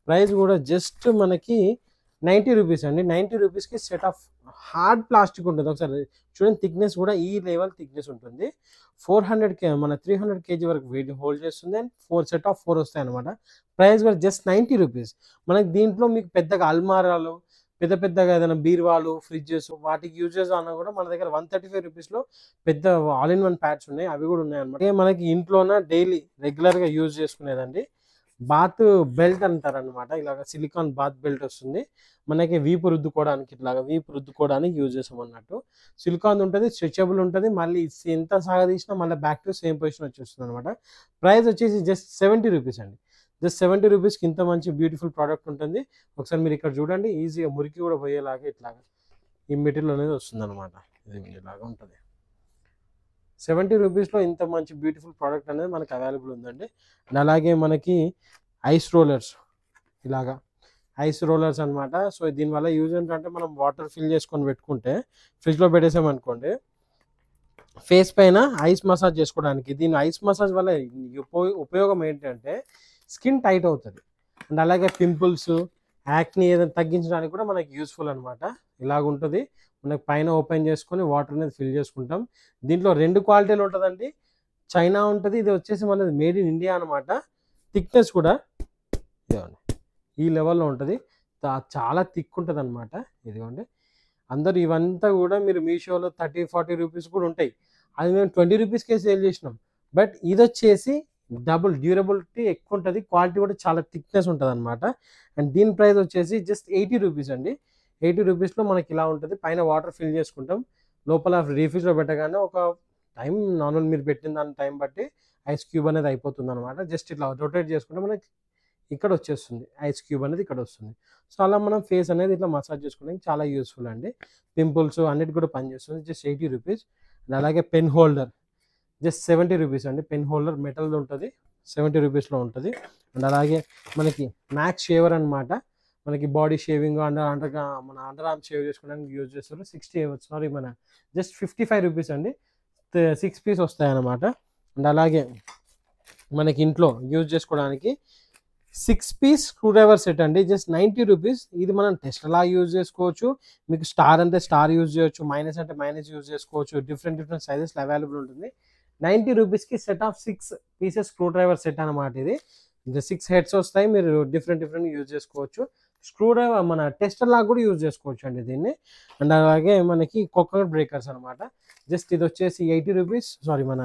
ప్రైస్ కూడా జస్ట్ మనకి ₹90 అండి. ₹90కి సెట్ ఆఫ్ హార్డ్ ప్లాస్టిక్ ఉంటుంది. ఒకసారి చూడండి థిక్నెస్ కూడా ఈ లెవెల్ థిక్నెస్ ఉంటుంది. 300 కేజీ వరకు వెయిట్ హోల్డ్ చేస్తుంది. అండ్ 4 సెట్ ఆఫ్ 4 వస్తాయి అనమాట. ప్రైస్ కూడా జస్ట్ ₹90. మనకి దీంట్లో మీకు పెద్దగా అల్మారాలు పెద్దగా ఏదైనా బీరువాలు ఫ్రిడ్జెస్ వాటికి యూజెస్ అన్నా కూడా మన దగ్గర ₹135లో పెద్ద ఆల్ ఇన్ వన్ ప్యాడ్స్ ఉన్నాయి. అవి కూడా ఉన్నాయి అనమాట. మనకి ఇంట్లోన డైలీ రెగ్యులర్గా యూజ్ చేసుకునేదండి బాత్ బెల్ట్ అంటారనమాట. ఇలాగ సిలికాన్ బాత్ బెల్ట్ వస్తుంది. మనకి వీపు రుద్దుకోవడానికి యూజ్ చేసాం అన్నట్టు. సిలికాన్ ఉంటుంది, స్ట్రెచబుల్ ఉంటుంది. మళ్ళీ ఎంత సాగదీసినా మళ్ళీ బ్యాక్ టు సేమ్ పొజిషన్ వచ్చేస్తుంది అనమాట. ప్రైస్ వచ్చేసి జస్ట్ ₹70 అండి. జస్ట్ ₹70కి ఇంత మంచి బ్యూటిఫుల్ ప్రోడక్ట్ ఉంటుంది. ఒకసారి మీరు ఇక్కడ చూడండి ఈజీగా మురికి కూడా పోయేలాగా ఇట్లాగా ఈ మెటీరియల్ అనేది వస్తుంది అనమాట. ఇది ఇలాగా ఉంటుంది. ₹70లో ఇంత మంచి బ్యూటిఫుల్ ప్రోడక్ట్ అనేది మనకు అవైలబుల్ ఉందండి. అండ్ అలాగే మనకి ఐస్ రోలర్స్ ఇలాగా ఐస్ రోలర్స్ అనమాట. సో దీనివల్ల యూజ్ ఏంటంటే మనం వాటర్ ఫిల్ చేసుకొని పెట్టుకుంటే ఫ్రిడ్జ్లో పెట్టేసామనుకోండి ఫేస్ పైన ఐస్ మసాజ్ చేసుకోవడానికి. దీని ఐస్ మసాజ్ వల్ల ఉపయోగం ఏంటంటే స్కిన్ టైట్ అవుతుంది. అండ్ అలాగే పింపుల్స్, యాక్ని ఏదైనా తగ్గించడానికి కూడా మనకి యూస్ఫుల్ అనమాట. ఇలాగుంటుంది. మనకి పైన ఓపెన్ చేసుకొని వాటర్ అనేది ఫిల్ చేసుకుంటాం. దీంట్లో 2 క్వాలిటీలు ఉంటుందండి. చైనా ఉంటుంది, ఇది వచ్చేసి మనది మేడ్ ఇన్ ఇండియా అనమాట. థిక్నెస్ కూడా ఇదిగోండి ఈ లెవెల్లో ఉంటుంది. చాలా థిక్ ఉంటుంది అనమాట. ఇదిగోండి అందరూ ఇవంతా కూడా మీరు మీషోలో 30-40 రూపీస్ కూడా ఉంటాయి. అది మేము 20 రూపీస్కే సేల్ చేసినాం. బట్ ఇది వచ్చేసి డబుల్ డ్యూరబిలిటీ ఎక్కువ ఉంటుంది, క్వాలిటీ కూడా చాలా థిక్నెస్ ఉంటుంది అనమాట. అండ్ దీని ప్రైస్ వచ్చేసి జస్ట్ 80 రూపీస్ అండి. 80 రూపీస్లో మనకి ఇలా ఉంటుంది. పైన వాటర్ ఫిల్ చేసుకుంటాం, లోపల రీఫ్రిజ్లో పెట్టగానే ఒక టైం నార్మల్ మీరు పెట్టిన దాని టైం బట్టి ఐస్ క్యూబ్ అనేది అయిపోతుంది అనమాట. జస్ట్ ఇట్లా రొటేట్ చేసుకుంటే మనకి ఇక్కడ వచ్చేస్తుంది, ఐస్ క్యూబ్ అనేది ఇక్కడ వస్తుంది. సో అలా మనం ఫేస్ అనేది ఇట్లా మసాజ్ చేసుకోవడానికి చాలా యూస్ఫుల్ అండి. పింపుల్స్ అన్నిటి కూడా పనిచేస్తుంది. Just 80 rupees. అండ్ అలాగే పెన్ హోల్డర్ జస్ట్ 70 రూపీస్ అండి. పెన్ హోల్డర్ మెటల్ది ఉంటుంది, 70 రూపీస్లో ఉంటుంది. అండ్ అలాగే మనకి మ్యాక్స్ షేవర్ అనమాట. మనకి బాడీ షేవింగ్ మన అండర్ ఆర్మ్ షేవ్ చేసుకోవడానికి యూజ్ చేస్తారు. 60 మన జస్ట్ 55 రూపీస్ అండి. 6 పీస్ వస్తాయి అన్నమాట. అండ్ అలాగే మనకి ఇంట్లో యూజ్ చేసుకోవడానికి 6 పీస్ స్క్రూ డ్రైవర్ సెట్ అండి. Just 90 rupees. ఇది మనం టెస్ట్ అలా యూజ్ చేసుకోవచ్చు. మీకు స్టార్ అంటే స్టార్ యూజ్ చేయొచ్చు, మైనస్ అంటే మైనస్ యూజ్ చేసుకోవచ్చు. డిఫరెంట్ సైజెస్లో అవైలబుల్ ఉంటుంది. 90 రూపీస్కి set of 6 pieces screw driver set అనమాట. ఇది 6 హెడ్స్ వస్తాయి. మీరు డిఫరెంట్ యూజ్ చేసుకోవచ్చు. స్క్రూ డ్రైవర్ మన టెస్టర్ లాగా కూడా యూజ్ చేసుకోవచ్చు అండి దీన్ని. అండ్ అలాగే మనకి కోకోనట్ బ్రేకర్స్ అనమాట. జస్ట్ ఇది వచ్చేసి 80 రూపీస్. సారీ మన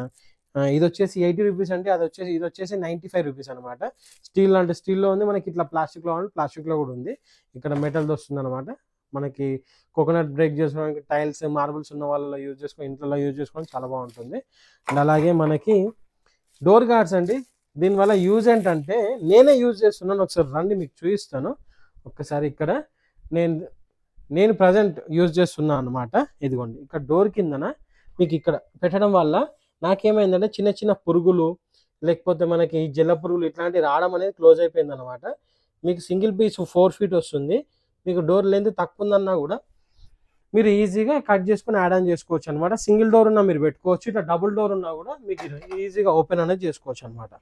ఇది వచ్చేసి 80 రూపీస్ అంటే ఇది వచ్చేసి 95 రూపీస్ అనమాట. స్టీల్ అంటే స్టీల్లో ఉంది, మనకి ఇట్లా ప్లాస్టిక్లో ఉంది, ప్లాస్టిక్లో కూడా ఉంది. ఇక్కడ మెటల్ది వస్తుంది అనమాట. మనకి కోకోనట్ బ్రేక్ చేసుకోవడానికి టైల్స్, మార్బుల్స్ ఉన్న వాళ్ళలో యూజ్ చేసుకొని ఇంట్లో యూజ్ చేసుకోవడానికి చాలా బాగుంటుంది. అండ్ అలాగే మనకి డోర్ గార్డ్స్ అండి. దీనివల్ల యూజ్ ఏంటంటే నేనే యూజ్ చేస్తున్నాను. ఒకసారి రండి మీకు చూపిస్తాను. ఒక్కసారి ఇక్కడ నేను ప్రజెంట్ యూజ్ చేస్తున్నాను అనమాట. ఇదిగోండి ఇక్కడ డోర్ కిందన మీకు ఇక్కడ పెట్టడం వల్ల నాకేమైందంటే చిన్న చిన్న పురుగులు, లేకపోతే మనకి జల్ల పురుగులు ఇట్లాంటివి రావడం అనేది క్లోజ్ అయిపోయింది అనమాట. మీకు సింగిల్ పీస్ 4 ఫీట్ వస్తుంది. మీకు డోర్ లెంత్ తక్కువ ఉందన్నా కూడా మీరు ఈజీగా కట్ చేసుకుని యాడ్ ఆన్ చేసుకోవచ్చు అనమాట. సింగిల్ డోర్ ఉన్నా మీరు పెట్టుకోవచ్చు, ఇట్లా డబుల్ డోర్ ఉన్నా కూడా మీకు ఈజీగా ఓపెన్ అనేది చేసుకోవచ్చు అనమాట.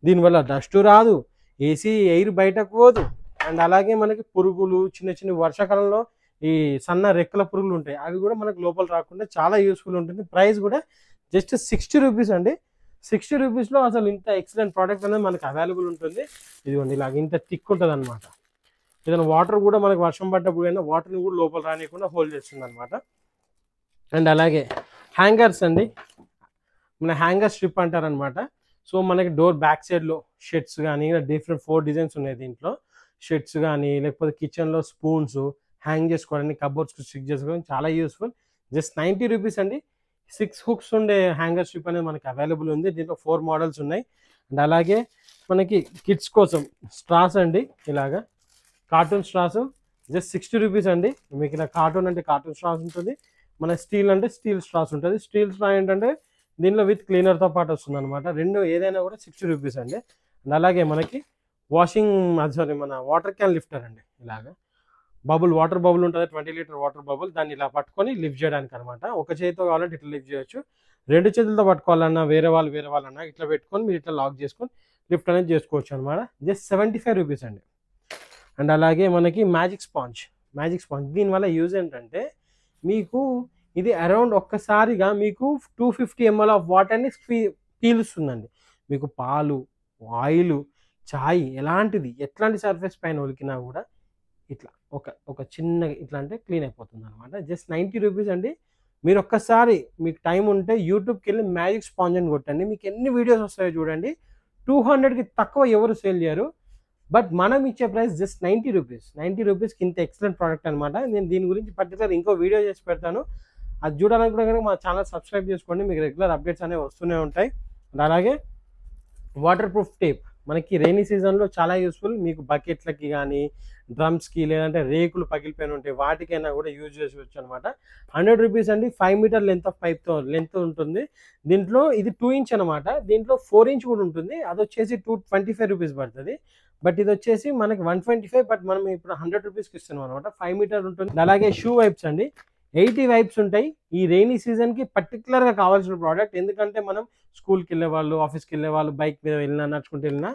దీనివల్ల డస్ట్ రాదు, ఏసీ ఎయిర్ బయటకు పోదు. అండ్ అలాగే మనకి పురుగులు చిన్న వర్షాకాలంలో ఈ సన్న రెక్కల పురుగులు ఉంటాయి, అవి కూడా మనకు లోపల రాకుండా చాలా యూస్ఫుల్ ఉంటుంది. ప్రైస్ కూడా జస్ట్ 60 రూపీస్ అండి. 60 రూపీస్లో అసలు ఇంత ఎక్సలెంట్ ప్రోడక్ట్ అనేది మనకు అవైలబుల్ ఉంటుంది. ఇదిగోండి ఇలాగ ఇంత థిక్ ఉంటుంది అనమాట. ఏదైనా వాటర్ కూడా మనకు వర్షం పడ్డప్పుడు అయినా వాటర్ని కూడా లోపల రానియకుండా హోల్డ్ చేస్తుంది అనమాట. అండ్ అలాగే హ్యాంగర్స్ అండి. మన హ్యాంగర్ స్ట్రిప్ అంటారనమాట. సో మనకి డోర్ బ్యాక్ సైడ్లో షెడ్స్ కానీ డిఫరెంట్ 4 డిజైన్స్ ఉన్నాయి దీంట్లో. షెడ్స్ కానీ లేకపోతే కిచెన్లో స్పూన్స్ హ్యాంగ్ చేసుకోవడానికి, కబోర్డ్స్కి స్టిక్ చేసుకోవడానికి చాలా యూస్ఫుల్. జస్ట్ 90 రూపీస్ అండి. 6 హుక్స్ ఉండే హ్యాంగర్ స్ట్రిప్ అనేది మనకి అవైలబుల్ ఉంది. దీంట్లో 4 మోడల్స్ ఉన్నాయి. అండ్ అలాగే మనకి కిడ్స్ కోసం స్ట్రాస్ అండి. ఇలాగా కార్టూన్ స్ట్రాస్ జస్ట్ 60 రూపీస్ అండి. మీకు ఇలా కార్టూన్ అంటే కార్టూన్ స్ట్రాస్ ఉంటుంది, మన స్టీల్ అంటే స్టీల్ స్ట్రాస్ ఉంటుంది. స్టీల్ స్ట్రా ఏంటంటే దీనిలో విత్ క్లీనర్తో పాటు వస్తుంది అనమాట. రెండు ఏదైనా కూడా 60 రూపీస్ అండి. అండ్ అలాగే మనకి మన వాటర్ క్యాన్ లిఫ్టర్ అండి. ఇలాగా వాటర్ బబుల్ ఉంటుంది, 20 లీటర్ వాటర్ బబుల్. దాన్ని ఇలా పట్టుకొని లిఫ్ట్ చేయడానికి అనమాట. ఒక చేతితో కావాలంటే ఇట్లా లిఫ్ట్ చేయొచ్చు, 2 చేతులతో పట్టుకోవాలన్నా వేరే వాళ్ళన్నా ఇట్లా పెట్టుకొని మీరు ఇట్లా లాక్ చేసుకొని లిఫ్ట్ అనేది చేసుకోవచ్చు అనమాట. జస్ట్ 75 రూపీస్ అండి. అండ్ అలాగే మనకి మ్యాజిక్ స్పాంజ్ దీనివల్ల యూజ్ ఏంటంటే మీకు ఇది అరౌండ్ ఒక్కసారిగా మీకు 250 ml ఆఫ్ వాటర్ని పీలుస్తుందండి. మీకు పాలు, ఆయిల్, చాయ్ ఎట్లాంటి సర్ఫేస్ పైన ఒలికినా కూడా ఇట్లా ఒక చిన్న ఇట్లా అంటే క్లీన్ అయిపోతుంది అనమాట. జస్ట్ 90 రూపీస్ అండి. మీరు ఒక్కసారి మీకు టైం ఉంటే యూట్యూబ్కి వెళ్ళి మ్యాజిక్ స్పాంజ్ అని కొట్టండి, మీకు ఎన్ని వీడియోస్ వస్తాయో చూడండి. 200కి తక్కువ ఎవరు సేల్ చేయరు. బట్ మనం ఇచ్చే ప్రైస్ జస్ట్ 90 రూపీస్. 90 రూపీస్కి ఇంత ఎక్సలెంట్ ప్రోడక్ట్ అనమాట. నేను దీని గురించి పర్టికులర్ ఇంకో వీడియో చేసి పెడతాను, అది చూడాలని కూడా కనుక మా ఛానల్ సబ్స్క్రైబ్ చేసుకోండి, మీకు రెగ్యులర్ అప్డేట్స్ అనేవి వస్తూనే ఉంటాయి. అలాగే వాటర్ ప్రూఫ్ టేప్ మనకి రెయినీ సీజన్లో చాలా యూస్ఫుల్. మీకు బకెట్లకి కానీ డ్రమ్స్కి లేదంటే రేకులు పగిలిపోయిన ఉంటాయి వాటికైనా కూడా యూజ్ చేసుకోవచ్చు అనమాట. 100 రూపీస్ అండి. 5 మీటర్ లెంత్ ఆఫ్ పైప్తో లెంత్ ఉంటుంది. దీంట్లో ఇది 2 ఇంచ్ అనమాట. దీంట్లో 4 ఇంచ్ కూడా ఉంటుంది. అది వచ్చేసి 225 రూపీస్ పడుతుంది. బట్ ఇది వచ్చేసి మనకి 125. బట్ మనం ఇప్పుడు 100 రూపీస్కి ఇస్తున్నాం అనమాట. 5 మీటర్ ఉంటుంది. అలాగే షూ వైప్స్ అండి. 80 వైప్స్ ఉంటాయి. ఈ రెయినీ సీజన్కి పర్టికులర్గా కావాల్సిన ప్రోడక్ట్. ఎందుకంటే మనం స్కూల్కి వెళ్ళే వాళ్ళు, ఆఫీస్కి వెళ్ళే వాళ్ళు, బైక్ మీద వెళ్ళినా నడుచుకుంటూ వెళ్ళినా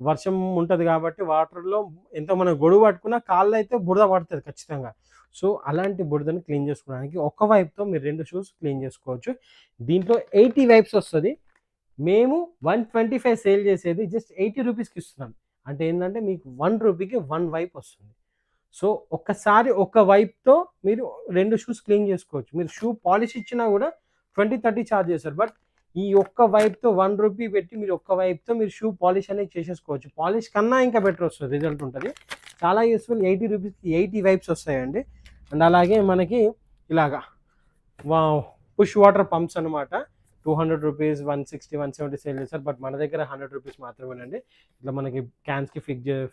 వర్షం ఉంటుంది కాబట్టి వాటర్లో ఎంతో మనం గొడుగు పట్టుకున్నా కాళ్ళు అయితే బురద పడుతుంది ఖచ్చితంగా. సో అలాంటి బురదను క్లీన్ చేసుకోవడానికి ఒక వైపుతో మీరు 2 షూస్ క్లీన్ చేసుకోవచ్చు. దీంట్లో 80 వైప్స్ వస్తుంది. మేము 125 సేల్ చేసేది జస్ట్ 80 రూపీస్కి ఇస్తున్నాం. అంటే ఏంటంటే మీకు 1 రూపీకి 1 వైప్ వస్తుంది. సో ఒక్కసారి ఒక వైప్తో మీరు 2 షూస్ క్లీన్ చేసుకోవచ్చు. మీరు షూ పాలిష్ ఇచ్చినా కూడా 20-30 ఛార్జ్ చేస్తారు. బట్ ఈ ఒక్క వైప్తో 1 రూపీ పెట్టి మీరు ఒక్క వైప్తో మీరు షూ పాలిష్ అనేది చేసేసుకోవచ్చు. పాలిష్ కన్నా ఇంకా బెటర్ వస్తుంది, రిజల్ట్ ఉంటుంది. చాలా యూస్ఫుల్. 80 రూపీస్కి 80 వైప్స్ వస్తాయండి. అండ్ అలాగే మనకి ఇలాగా పుష్ వాటర్ పంప్స్ అనమాట. 200 రూపీస్, 160, 170 సేల్ చేస్తారు. బట్ మన దగ్గర 100 రూపీస్ మాత్రమేనండి. ఇట్లా మనకి క్యాన్స్కి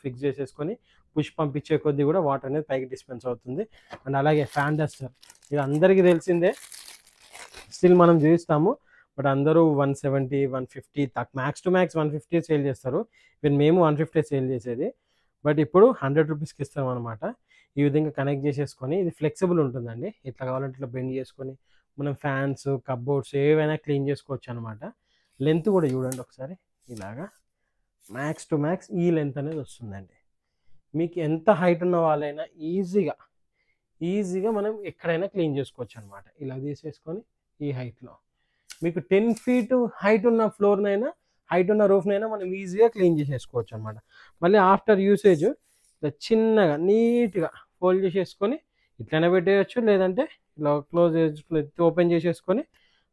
ఫిక్స్ చేసేసుకొని పుష్ పంపించే కొద్దీ కూడా వాటర్ అనేది పైకి డిస్పెన్స్ అవుతుంది. అండ్ అలాగే ఫ్యాన్ డస్టర్, ఇది అందరికీ తెలిసిందే, స్టిల్ మనం చూస్తాము. బట్ అందరూ 170, 150 మ్యాక్స్ టు మ్యాక్స్ 150 సేల్ చేస్తారు. ఈవెన్ మేము 150 సేల్ చేసేది. బట్ ఇప్పుడు 100 రూపీస్కి ఇస్తాం అనమాట. ఈ విధంగా కనెక్ట్ చేసేసుకొని, ఇది ఫ్లెక్సిబుల్ ఉంటుందండి. ఇట్లా కావాలంటే ఇట్లా బెండ్ చేసుకొని మనం ఫ్యాన్స్, కప్బోర్డ్స్ ఏవైనా క్లీన్ చేసుకోవచ్చు అనమాట. లెంత్ కూడా చూడండి ఒకసారి, ఇలాగా మ్యాక్స్ టు మ్యాక్స్ ఈ లెంత్ అనేది వస్తుందండి. మీకు ఎంత హైట్ ఉన్న వాళ్ళైనా ఈజీగా మనం ఎక్కడైనా క్లీన్ చేసుకోవచ్చు అనమాట. ఇలా తీసేసుకొని ఈ హైట్లో మీకు 10 feet హైట్ ఉన్న ఫ్లోర్నైనా, హైట్ ఉన్న రూఫ్నైనా మనం ఈజీగా క్లీన్ చేసేసుకోవచ్చు అనమాట. మళ్ళీ ఆఫ్టర్ యూసేజ్ ఇలా చిన్నగా నీట్గా ఫోల్డ్ చేసేసుకొని ఇట్లనే పెట్టేయచ్చు, లేదంటే ఇలా ఓపెన్ చేసేసుకొని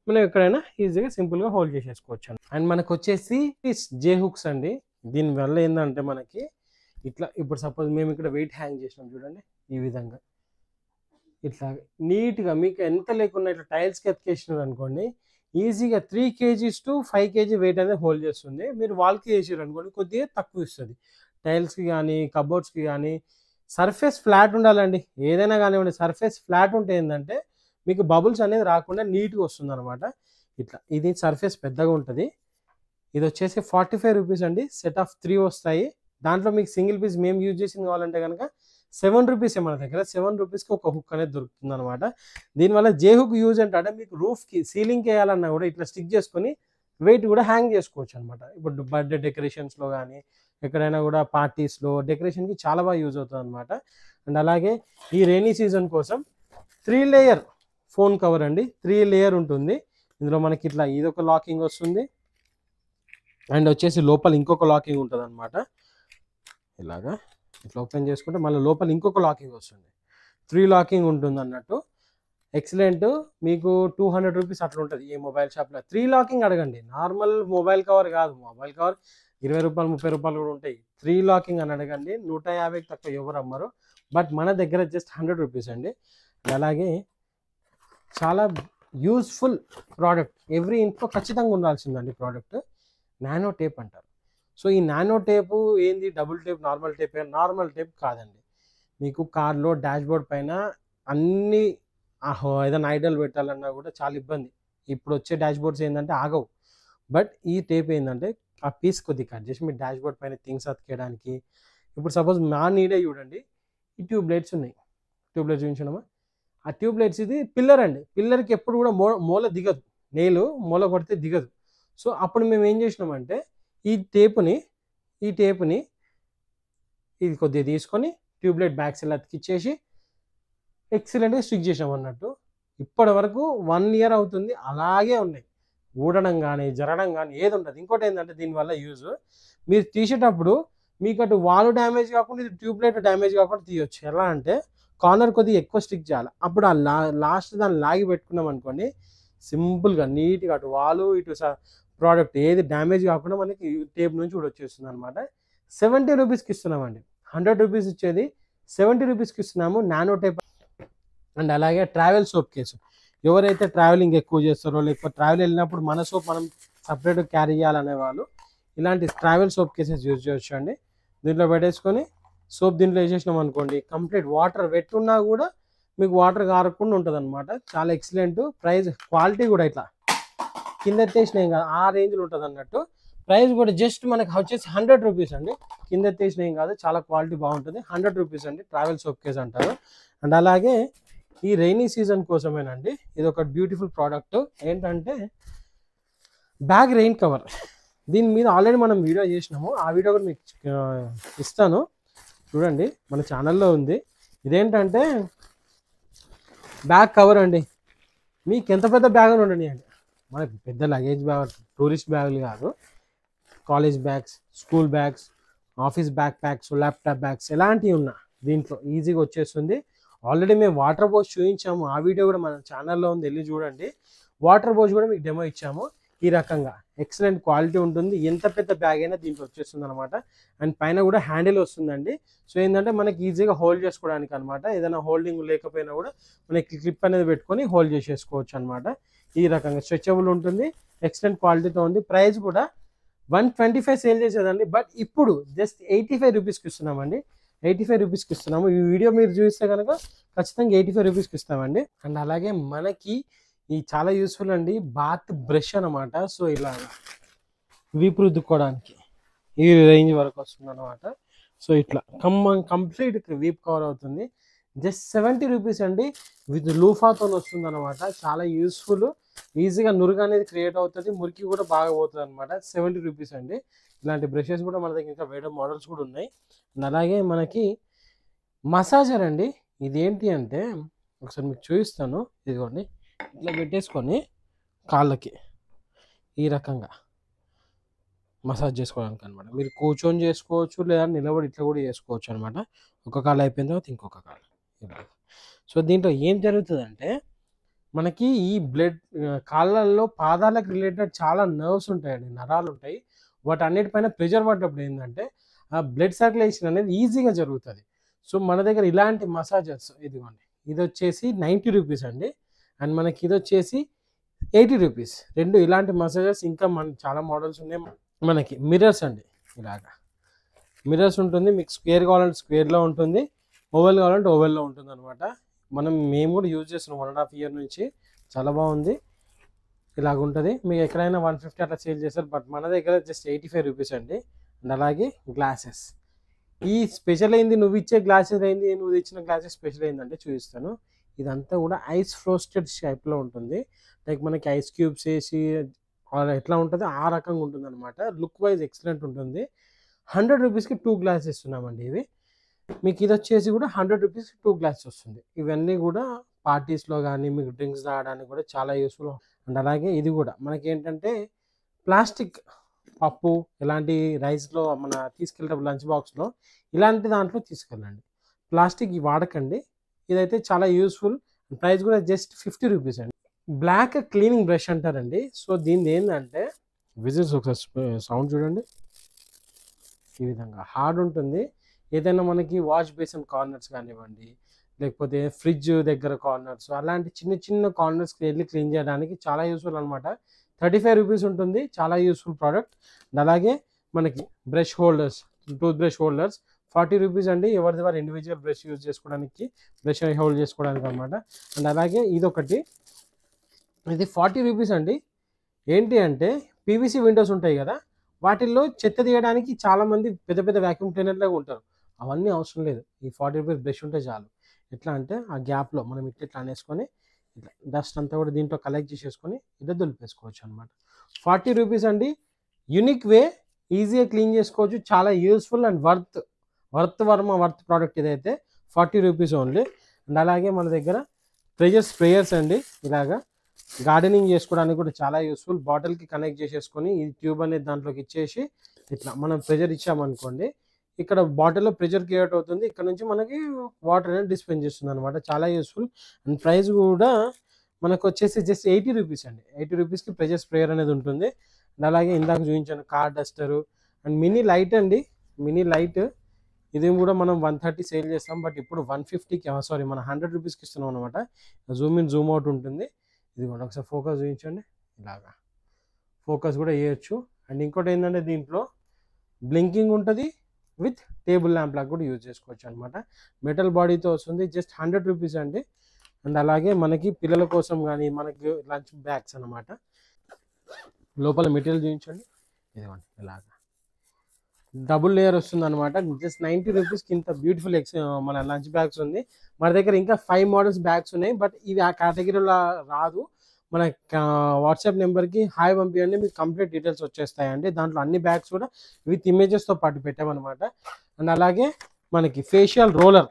మనం ఎక్కడైనా ఈజీగా సింపుల్గా హోల్డ్ చేసేసుకోవచ్చు. అండ్ మనకు వచ్చేసి జే హుక్స్ అండి. దీనివల్ల ఏంటంటే మనకి ఇట్లా ఇప్పుడు సపోజ్ మేము ఇక్కడ వెయిట్ హ్యాంగ్ చేసినాం చూడండి, ఈ విధంగా ఇట్లా నీట్గా మీకు ఎంత లేకున్నా ఇట్లా టైల్స్కి ఎత్తికేసినారు అనుకోండి, ఈజీగా 3 kgs to 5 kg వెయిట్ అనేది హోల్డ్ చేస్తుంది. మీరు వాల్కి వేసారు అనుకోండి, కొద్దిగా తక్కువ ఇస్తుంది. టైల్స్కి కానీ, కబోర్డ్స్కి కానీ సర్ఫేస్ ఫ్లాట్ ఉండాలండి. ఏదైనా కానివ్వండి, సర్ఫేస్ ఫ్లాట్ ఉంటే ఏంటంటే మీకు బబుల్స్ అనేది రాకుండా నీట్గా వస్తుంది అనమాట. ఇట్లా ఇది సర్ఫేస్ పెద్దగా ఉంటుంది. ఇది వచ్చేసి 45 రూపీస్ అండి. సెట్ ఆఫ్ 3 వస్తాయి. దాంట్లో మీకు సింగిల్ పీస్ మేము యూజ్ చేసింది కావాలంటే కనుక 7 రూపీసే మన దగ్గర. 7 రూపీస్కి ఒక హుక్ అనేది దొరుకుతుంది అనమాట. దీనివల్ల జే హుక్ యూజ్ అంటే మీకు రూఫ్కి, సీలింగ్కి వేయాలన్నా కూడా ఇట్లా స్టిక్ చేసుకొని వెయిట్ కూడా హ్యాంగ్ చేసుకోవచ్చు అనమాట. ఇప్పుడు బర్త్డే డెకరేషన్స్లో కానీ, ఎక్కడైనా కూడా పార్టీస్లో డెకరేషన్కి చాలా బాగా యూజ్ అవుతుంది అనమాట. అండ్ అలాగే ఈ రెయినీ సీజన్ కోసం 3 లేయర్ ఫోన్ కవర్ అండి. 3 లేయర్ ఉంటుంది. ఇందులో మనకి ఇట్లా ఇదొక లాకింగ్ వస్తుంది, అండ్ వచ్చేసి లోపల ఇంకొక లాకింగ్ ఉంటుంది అనమాట. ఇలాగా ఇట్లా ఓపెన్ చేసుకుంటే మళ్ళీ లోపల ఇంకొక లాకింగ్ వస్తుంది. 3 లాకింగ్ ఉంటుంది అన్నట్టు. ఎక్సలెంట్. మీకు 200 రూపీస్ అట్లా ఉంటుంది ఏ మొబైల్ షాప్లో. 3 లాకింగ్ అడగండి, నార్మల్ మొబైల్ కవర్ కాదు. మొబైల్ కవర్ 20 రూపాయలు, 30 రూపాయలు కూడా ఉంటాయి. 3 లాకింగ్ అని అడగండి, 150కి తక్కువ ఎవరు అమ్మరు. బట్ మన దగ్గర జస్ట్ 100 రూపీస్ అండి. అలాగే చాలా యూస్ఫుల్ ప్రోడక్ట్, ఎవ్రీ ఇంట్లో ఖచ్చితంగా ఉండాల్సిందండి ప్రోడక్ట్. నానో టేప్ అంటారు. సో ఈ నానో టేపు ఏంది, double tape, normal tape? Normal tape కాదండి. మీకు కార్లో డాష్బోర్డ్ పైన అన్ని ఏదైనా ఐడల్ పెట్టాలన్నా కూడా చాలా ఇబ్బంది. ఇప్పుడు వచ్చే డాష్బోర్డ్స్ ఏంటంటే ఆగవు. బట్ ఈ టేప్ ఏంటంటే ఆ పీస్ కొద్దిగా కట్ చేసి మీ డాష్బోర్డ్ పైన థింగ్స్ అతికేయడానికి. ఇప్పుడు సపోజ్ మా నీడే చూడండి, ఈ ట్యూబ్ లైట్స్ ఉన్నాయి. ట్యూబ్ లైట్స్ చూపించడమా? ఆ ట్యూబ్ లైట్స్ ఇది పిల్లర్ అండి. పిల్లర్కి ఎప్పుడు కూడా మూల దిగదు, నేలు మూల కొడితే దిగదు. సో అప్పుడు మేము ఏం చేసినామంటే ఈ టేపుని ఇది కొద్దిగా తీసుకొని ట్యూబ్లైట్ బ్యాక్ సైడ్ అతికిచ్చేసి ఎక్సలెంట్గా స్టిక్ చేసాం అన్నట్టు. ఇప్పటి వరకు 1 year అవుతుంది, అలాగే ఉన్నాయి. ఊడడం కానీ, జరగడం కానీ ఏది ఉండదు. ఇంకోటి ఏంటంటే దీనివల్ల యూజ్, మీరు తీసేటప్పుడు మీకు అటు వాల్ డ్యామేజ్ కాకుండా, ఇది ట్యూబ్లైట్ డ్యామేజ్ కాకుండా తీయొచ్చు. ఎలా అంటే కార్నర్ కొద్దిగా ఎక్కువ స్టిక్ చేయాలి. అప్పుడు ఆ లాస్ట్ దాన్ని లాగి పెట్టుకున్నాం అనుకోండి, సింపుల్గా నీట్గా అటు వాలు ఇటు ప్రోడక్ట్ ఏది డ్యామేజ్ కాకుండా మనకి టేప్ నుంచి కూడా వచ్చేస్తుంది అనమాట. 70 రూపీస్కి ఇస్తున్నామండి. 100 రూపీస్ ఇచ్చేది 70 రూపీస్కి ఇస్తున్నాము నానో టేప్. అండ్ అలాగే ట్రావెల్ సోప్ కేసు, ఎవరైతే ట్రావెలింగ్ ఎక్కువ చేస్తారో, లేకపోతే ట్రావెల్ వెళ్ళినప్పుడు మన సోప్ మనం సపరేట్గా క్యారీ చేయాలనే వాళ్ళు ఇలాంటి ట్రావెల్ సోప్ కేసెస్ యూజ్ చేయొచ్చు అండి. దీంట్లో పెట్టేసుకొని సోప్ దీంట్లో వేసేసినాం అనుకోండి, కంప్లీట్ వాటర్ వెట్ ఉన్నా కూడా మీకు వాటర్ కారకుండా ఉంటుంది అనమాట. చాలా ఎక్సలెంట్. ప్రైస్, క్వాలిటీ కూడా ఇట్లా కింద ఎత్తేసినాయి కాదు, ఆ రేంజ్లో ఉంటుంది అన్నట్టు. ప్రైస్ కూడా జస్ట్ మనకి వచ్చేసి 100 రూపీస్ అండి. కింద ఎత్తేసినాయి కాదు, చాలా క్వాలిటీ బాగుంటుంది. 100 రూపీస్ అండి ట్రావెల్ సోప్ కేస్ అంటారు. అండ్ అలాగే ఈ రైనీ సీజన్ కోసమేనండి. ఇది ఒక బ్యూటిఫుల్ ప్రోడక్ట్. ఏంటంటే బ్యాగ్ రెయిన్ కవర్. దీని మీద ఆల్రెడీ మనం వీడియో చేసినాము. ఆ వీడియో కూడా మీకు ఇస్తాను, చూడండి, మన ఛానల్లో ఉంది. ఇదేంటంటే బ్యాగ్ కవర్ అండి. మీకు ఎంత పెద్ద బ్యాగ్ అని ఉండని అండి, మనకి పెద్ద లగేజ్ బ్యాగ్, టూరిస్ట్ బ్యాగులు కాదు, college bags, school bags, office back packs, laptop bags ఎలాంటివి ఉన్నా దీంట్లో ఈజీగా వచ్చేస్తుంది. ఆల్రెడీ మేము వాటర్ బోస్ చూపించాము, ఆ వీడియో కూడా మన ఛానల్లో ఉంది, వెళ్ళి చూడండి. వాటర్ బోస్ కూడా మీకు డెమో ఇచ్చాము. ఈ రకంగా ఎక్సలెంట్ క్వాలిటీ ఉంటుంది. ఎంత పెద్ద బ్యాగ్ అయినా దీంట్లో వచ్చేస్తుంది అనమాట. అండ్ పైన కూడా హ్యాండిల్ వస్తుందండి. సో ఏంటంటే మనకి ఈజీగా హోల్డ్ చేసుకోవడానికి అనమాట. ఏదైనా హోల్డింగ్ లేకపోయినా కూడా మనకి క్లిప్ అనేది పెట్టుకొని హోల్డ్ చేసేసుకోవచ్చు అనమాట. ఈ రకంగా స్ట్రెచబుల్ ఉంటుంది, ఎక్సలెంట్ క్వాలిటీతో ఉంది. ప్రైస్ కూడా 125 సేల్ చేసేదండి, బట్ ఇప్పుడు జస్ట్ 85 రూపీస్కి ఇస్తున్నామండి. 85 రూపీస్కి ఇస్తున్నాము. ఈ వీడియో మీరు చూస్తే కనుక ఖచ్చితంగా 85 రూపీస్కి ఇస్తామండి. అండ్ అలాగే మనకి ఈ చాలా యూస్ఫుల్ అండి, బాత్ బ్రష్ అనమాట. సో ఇలా వీపు రుద్దుకోవడానికి ఈ రేంజ్ వరకు వస్తుంది అనమాట. సో ఇట్లా కంప్లీట్ వీప్ కవర్ అవుతుంది. జస్ట్ 70 రూపీస్ అండి, విత్ లూఫాతో వస్తుంది అనమాట. చాలా యూస్ఫుల్, ఈజీగా నురుగు అనేది క్రియేట్ అవుతుంది, మురికి కూడా బాగా పోతుంది అనమాట. 70 రూపీస్ అండి. ఇలాంటి బ్రషెస్ కూడా మన దగ్గర ఇంకా వేరే మోడల్స్ కూడా ఉన్నాయి. అండ్ అలాగే మనకి మసాజర్ అండి. ఇదేంటి అంటే ఒకసారి మీకు చూపిస్తాను. ఇదిగోండి, ఇట్లా పెట్టేసుకొని కాళ్ళకి ఈ రకంగా మసాజ్ చేసుకోవడానికి అనమాట. మీరు కూర్చొని చేసుకోవచ్చు, లేదా నిలబడి ఇట్లా కూడా చేసుకోవచ్చు అనమాట. ఒక కాలు అయిపోయిన తర్వాత ఇంకొక కాలు ఇలా. సో దీంట్లో ఏం జరుగుతుందంటే మనకి ఈ బ్లడ్ కాళ్ళల్లో పాదాలకు రిలేటెడ్ చాలా నర్వ్స్ ఉంటాయండి, నరాలు ఉంటాయి. వాటి అన్నిటిపైన ప్రెషర్ పడ్డప్పుడు ఏంటంటే ఆ బ్లడ్ సర్క్యులేషన్ అనేది ఈజీగా జరుగుతుంది. సో మన దగ్గర ఇలాంటి మసాజర్స్, ఇదిగోండి, ఇది వచ్చేసి 90 రూపీస్ అండి. అండ్ మనకి ఇది వచ్చేసి 80 రూపీస్. రెండు ఇలాంటి మసాజర్స్. ఇంకా చాలా మోడల్స్ ఉన్నాయి. మనకి మిర్రర్స్ అండి, ఇలాగా మిర్రర్స్ ఉంటుంది. మీకు స్క్వేర్ కావాలంటే స్క్వేర్లో ఉంటుంది, ఓవెల్ కావాలంటే ఓవెల్లో ఉంటుంది అనమాట. మేము కూడా యూజ్ చేస్తున్నాం 1.5 year నుంచి. చాలా బాగుంది. ఇలాగ ఉంటుంది. మీకు ఎక్కడైనా 150 అట్లా సేల్ చేస్తారు, బట్ మన దగ్గర జస్ట్ 85 రూపీస్ అండి. అండ్ అలాగే గ్లాసెస్. ఈ స్పెషల్ అయింది, నువ్వు ఇచ్చే గ్లాసెస్ అయింది, నువ్వు ఇచ్చిన గ్లాసెస్ స్పెషల్ అయిందంటే చూపిస్తాను. ఇదంతా కూడా ఐస్ ఫ్రోస్టెడ్ షేప్లో ఉంటుంది. లైక్ మనకి ఐస్ క్యూబ్స్ వేసి ఎట్లా ఉంటుంది ఆ రకంగా ఉంటుంది అనమాట. లుక్ వైజ్ ఎక్సలెంట్ ఉంటుంది. 100 రూపీస్కి 2 గ్లాసెస్ ఇస్తున్నామండి. ఇవి మీకు ఇది వచ్చేసి కూడా 100 రూపీస్కి 2 గ్లాసెస్ వస్తుంది. ఇవన్నీ కూడా పార్టీస్లో కానీ మీకు డ్రింక్స్ తాగడానికి కూడా చాలా యూస్ఫుల్. అండ్ అలాగే ఇది కూడా మనకి ఏంటంటే ప్లాస్టిక్ పప్పు ఇలాంటి రైస్లో మన తీసుకెళ్ళేటప్పుడు లంచ్ బాక్స్లో ఇలాంటి దాంట్లో తీసుకెళ్ళండి. ప్లాస్టిక్ వాడకండి. ఇదైతే చాలా యూస్ఫుల్. ప్రైస్ కూడా జస్ట్ 50 రూపీస్ అండి. బ్లాక్ క్లీనింగ్ బ్రష్ అంటారండి. సో దీనిది ఏంటంటే విజిల్స్ ఒకసారి సౌండ్ చూడండి, ఈ విధంగా హార్డ్ ఉంటుంది. ఏదైనా మనకి వాష్ బేసిన్ కార్నర్స్ కానివ్వండి, లేకపోతే ఫ్రిడ్జ్ దగ్గర కార్నర్స్, అలాంటి చిన్న చిన్న కార్నర్స్కి వెళ్ళి క్లీన్ చేయడానికి చాలా యూస్ఫుల్ అనమాట. 35 రూపీస్ ఉంటుంది. చాలా యూస్ఫుల్ ప్రోడక్ట్. అండ్ అలాగే మనకి brush holders, tooth brush holders 40 rupees అండి. ఎవరిది వారు ఇండివిజువల్ బ్రష్ యూజ్ చేసుకోవడానికి, బ్రష్ హోల్డ్ చేసుకోవడానికి అనమాట. అండ్ అలాగే ఇదొకటి, ఇది 40 రూపీస్ అండి. ఏంటి అంటే పీవీసీ విండోస్ ఉంటాయి కదా, వాటిల్లో చెత్త తీయడానికి చాలామంది పెద్ద పెద్ద వ్యాక్యూమ్ క్లీనర్లాగా ఉంటారు. అవన్నీ అవసరం లేదు. ఈ 40 రూపీస్ బ్రష్ ఉంటే చాలు. ఎట్లా అంటే ఆ గ్యాప్లో మనం ఇట్లా అనేసుకొని ఇట్లా డస్ట్ అంతా కూడా దీంట్లో కలెక్ట్ చేసేసుకొని ఇట్లా దులిపేసుకోవచ్చు అనమాట. 40 రూపీస్ అండి. యూనిక్ వే, ఈజీగా క్లీన్ చేసుకోవచ్చు. చాలా యూస్ఫుల్ అండ్ వర్త్ ప్రోడక్ట్ ఇదైతే. 40 రూపీస్ ఓన్లీ. అండ్ అలాగే మన దగ్గర ప్రెషర్ స్ప్రేయర్స్ అండి. ఇలాగా గార్డెనింగ్ చేసుకోవడానికి కూడా చాలా యూస్ఫుల్. బాటిల్కి కనెక్ట్ చేసేసుకొని ఈ ట్యూబ్ అనేది దాంట్లోకి ఇచ్చేసి ఇట్లా మనం ప్రెషర్ ఇచ్చామనుకోండి, ఇక్కడ బాటిల్లో ప్రెషర్ క్రియేట్ అవుతుంది. ఇక్కడ నుంచి మనకి వాటర్ అనేది డిస్పెన్స్ చేస్తుంది అనమాట. చాలా యూస్ఫుల్. అండ్ ప్రైస్ కూడా మనకు వచ్చేసి జస్ట్ 80 రూపీస్ అండి. 80 రూపీస్కి ప్రెషర్ స్ప్రేయర్ అనేది ఉంటుంది. అండ్ అలాగే ఇందాక చూపించాను car Duster and mini light అండి. మినీ లైట్ ఇది కూడా మనం 130 సేల్ చేస్తాం, బట్ ఇప్పుడు 150కి మన 100 రూపీస్కి ఇస్తున్నాం అనమాట. జూమ్ ఇన్ జూమ్ అవుట్ ఉంటుంది. ఇది కూడా ఒకసారి ఫోకస్ చూపించండి. ఇలాగా ఫోకస్ కూడా వేయచ్చు. అండ్ ఇంకోటి ఏంటంటే దీంట్లో బ్లింకింగ్ ఉంటుంది, విత్ టేబుల్ ల్యాంప్ లాగా కూడా యూజ్ చేసుకోవచ్చు అనమాట. మెటల్ బాడీతో వస్తుంది. జస్ట్ 100 రూపీస్ అండి. అండ్ అలాగే మనకి పిల్లల కోసం కానీ మనకి లంచ్ బ్యాగ్స్ అనమాట. లోపల మెటీరియల్ చూపించండి. ఇదిగోండి ఇలాగా డబుల్ లేయర్ వస్తుంది అనమాట. జస్ట్ 90 రూపీస్కి ఇంత బ్యూటిఫుల్ మన లంచ్ బ్యాగ్స్ ఉంది. మన దగ్గర ఇంకా 5 మోడల్స్ బ్యాగ్స్ ఉన్నాయి, బట్ ఇవి ఆ కేటగిరీలో రాదు. మన వాట్సాప్ నెంబర్కి హాయ్ పంపించండి, మీకు కంప్లీట్ డీటెయిల్స్ వచ్చేస్తాయండి. దాంట్లో అన్ని బ్యాగ్స్ కూడా విత్ ఇమేజెస్తో పాటు పెట్టామన్నమాట. అండ్ అలాగే మనకి ఫేషియల్ రోలర్.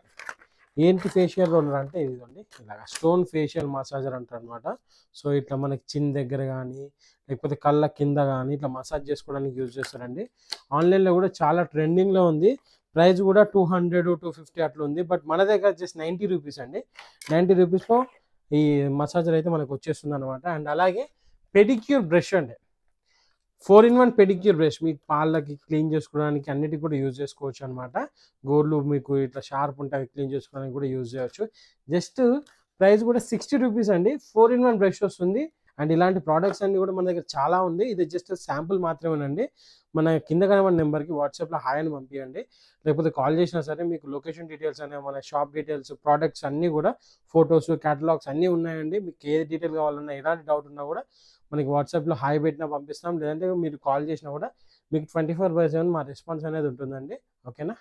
ఏంటి ఫేషియల్ రోలర్ అంటే ఇదండి, ఇలాగ స్టోన్ ఫేషియల్ మసాజర్ అంటారు అనమాట. సో ఇట్లా మనకి చిన్ దగ్గర కానీ లేకపోతే కళ్ళ కింద కానీ ఇట్లా మసాజ్ చేసుకోవడానికి యూజ్ చేస్తారండి. ఆన్లైన్లో కూడా చాలా ట్రెండింగ్లో ఉంది. ప్రైస్ కూడా 200 250 అట్లా ఉంది. బట్ మన దగ్గర జస్ట్ 90 రూపీస్ అండి. 90 రూపీస్లో ఈ మసాజర్ అయితే మనకు వచ్చేస్తుంది అనమాట. అండ్ అలాగే పెడిక్యూర్ బ్రష్ అండి, 4-in-1 పెడిక్యూర్ బ్రష్. మీకు పాలకి క్లీన్ చేసుకోవడానికి అన్నిటికి కూడా యూజ్ చేసుకోవచ్చు అనమాట. గోర్లు మీకు ఇట్లా షార్ప్ ఉంటే అవి క్లీన్ చేసుకోవడానికి కూడా యూజ్ చేయవచ్చు. జస్ట్ ప్రైస్ కూడా 60 రూపీస్ అండి. 4-in-1 బ్రష్ వస్తుంది. అండ్ ఇలాంటి ప్రోడక్ట్స్ అన్ని కూడా మన దగ్గర చాలా ఉంది. ఇది జస్ట్ శాంపుల్ మాత్రమేనండి. మన కింద కనబడిన నెంబర్కి వాట్సాప్లో హాయ్ అని పంపించండి, లేకపోతే కాల్ చేసినా సరే మీకు లొకేషన్ డీటెయిల్స్ అనే మన షాప్ డీటెయిల్స్, ప్రోడక్ట్స్ అన్నీ కూడా ఫొటోస్, క్యాటలాగ్స్ అన్నీ ఉన్నాయండి. మీకు ఏ డీటెయిల్ కావాలన్నా ఎలాంటి డౌట్ ఉన్నా కూడా మనకి వాట్సాప్లో హాయ్ పెట్టినా పంపిస్తాం, లేదంటే మీరు కాల్ చేసినా కూడా మీకు 24/7 మా రెస్పాన్స్ అనేది ఉంటుందండి. ఓకేనా?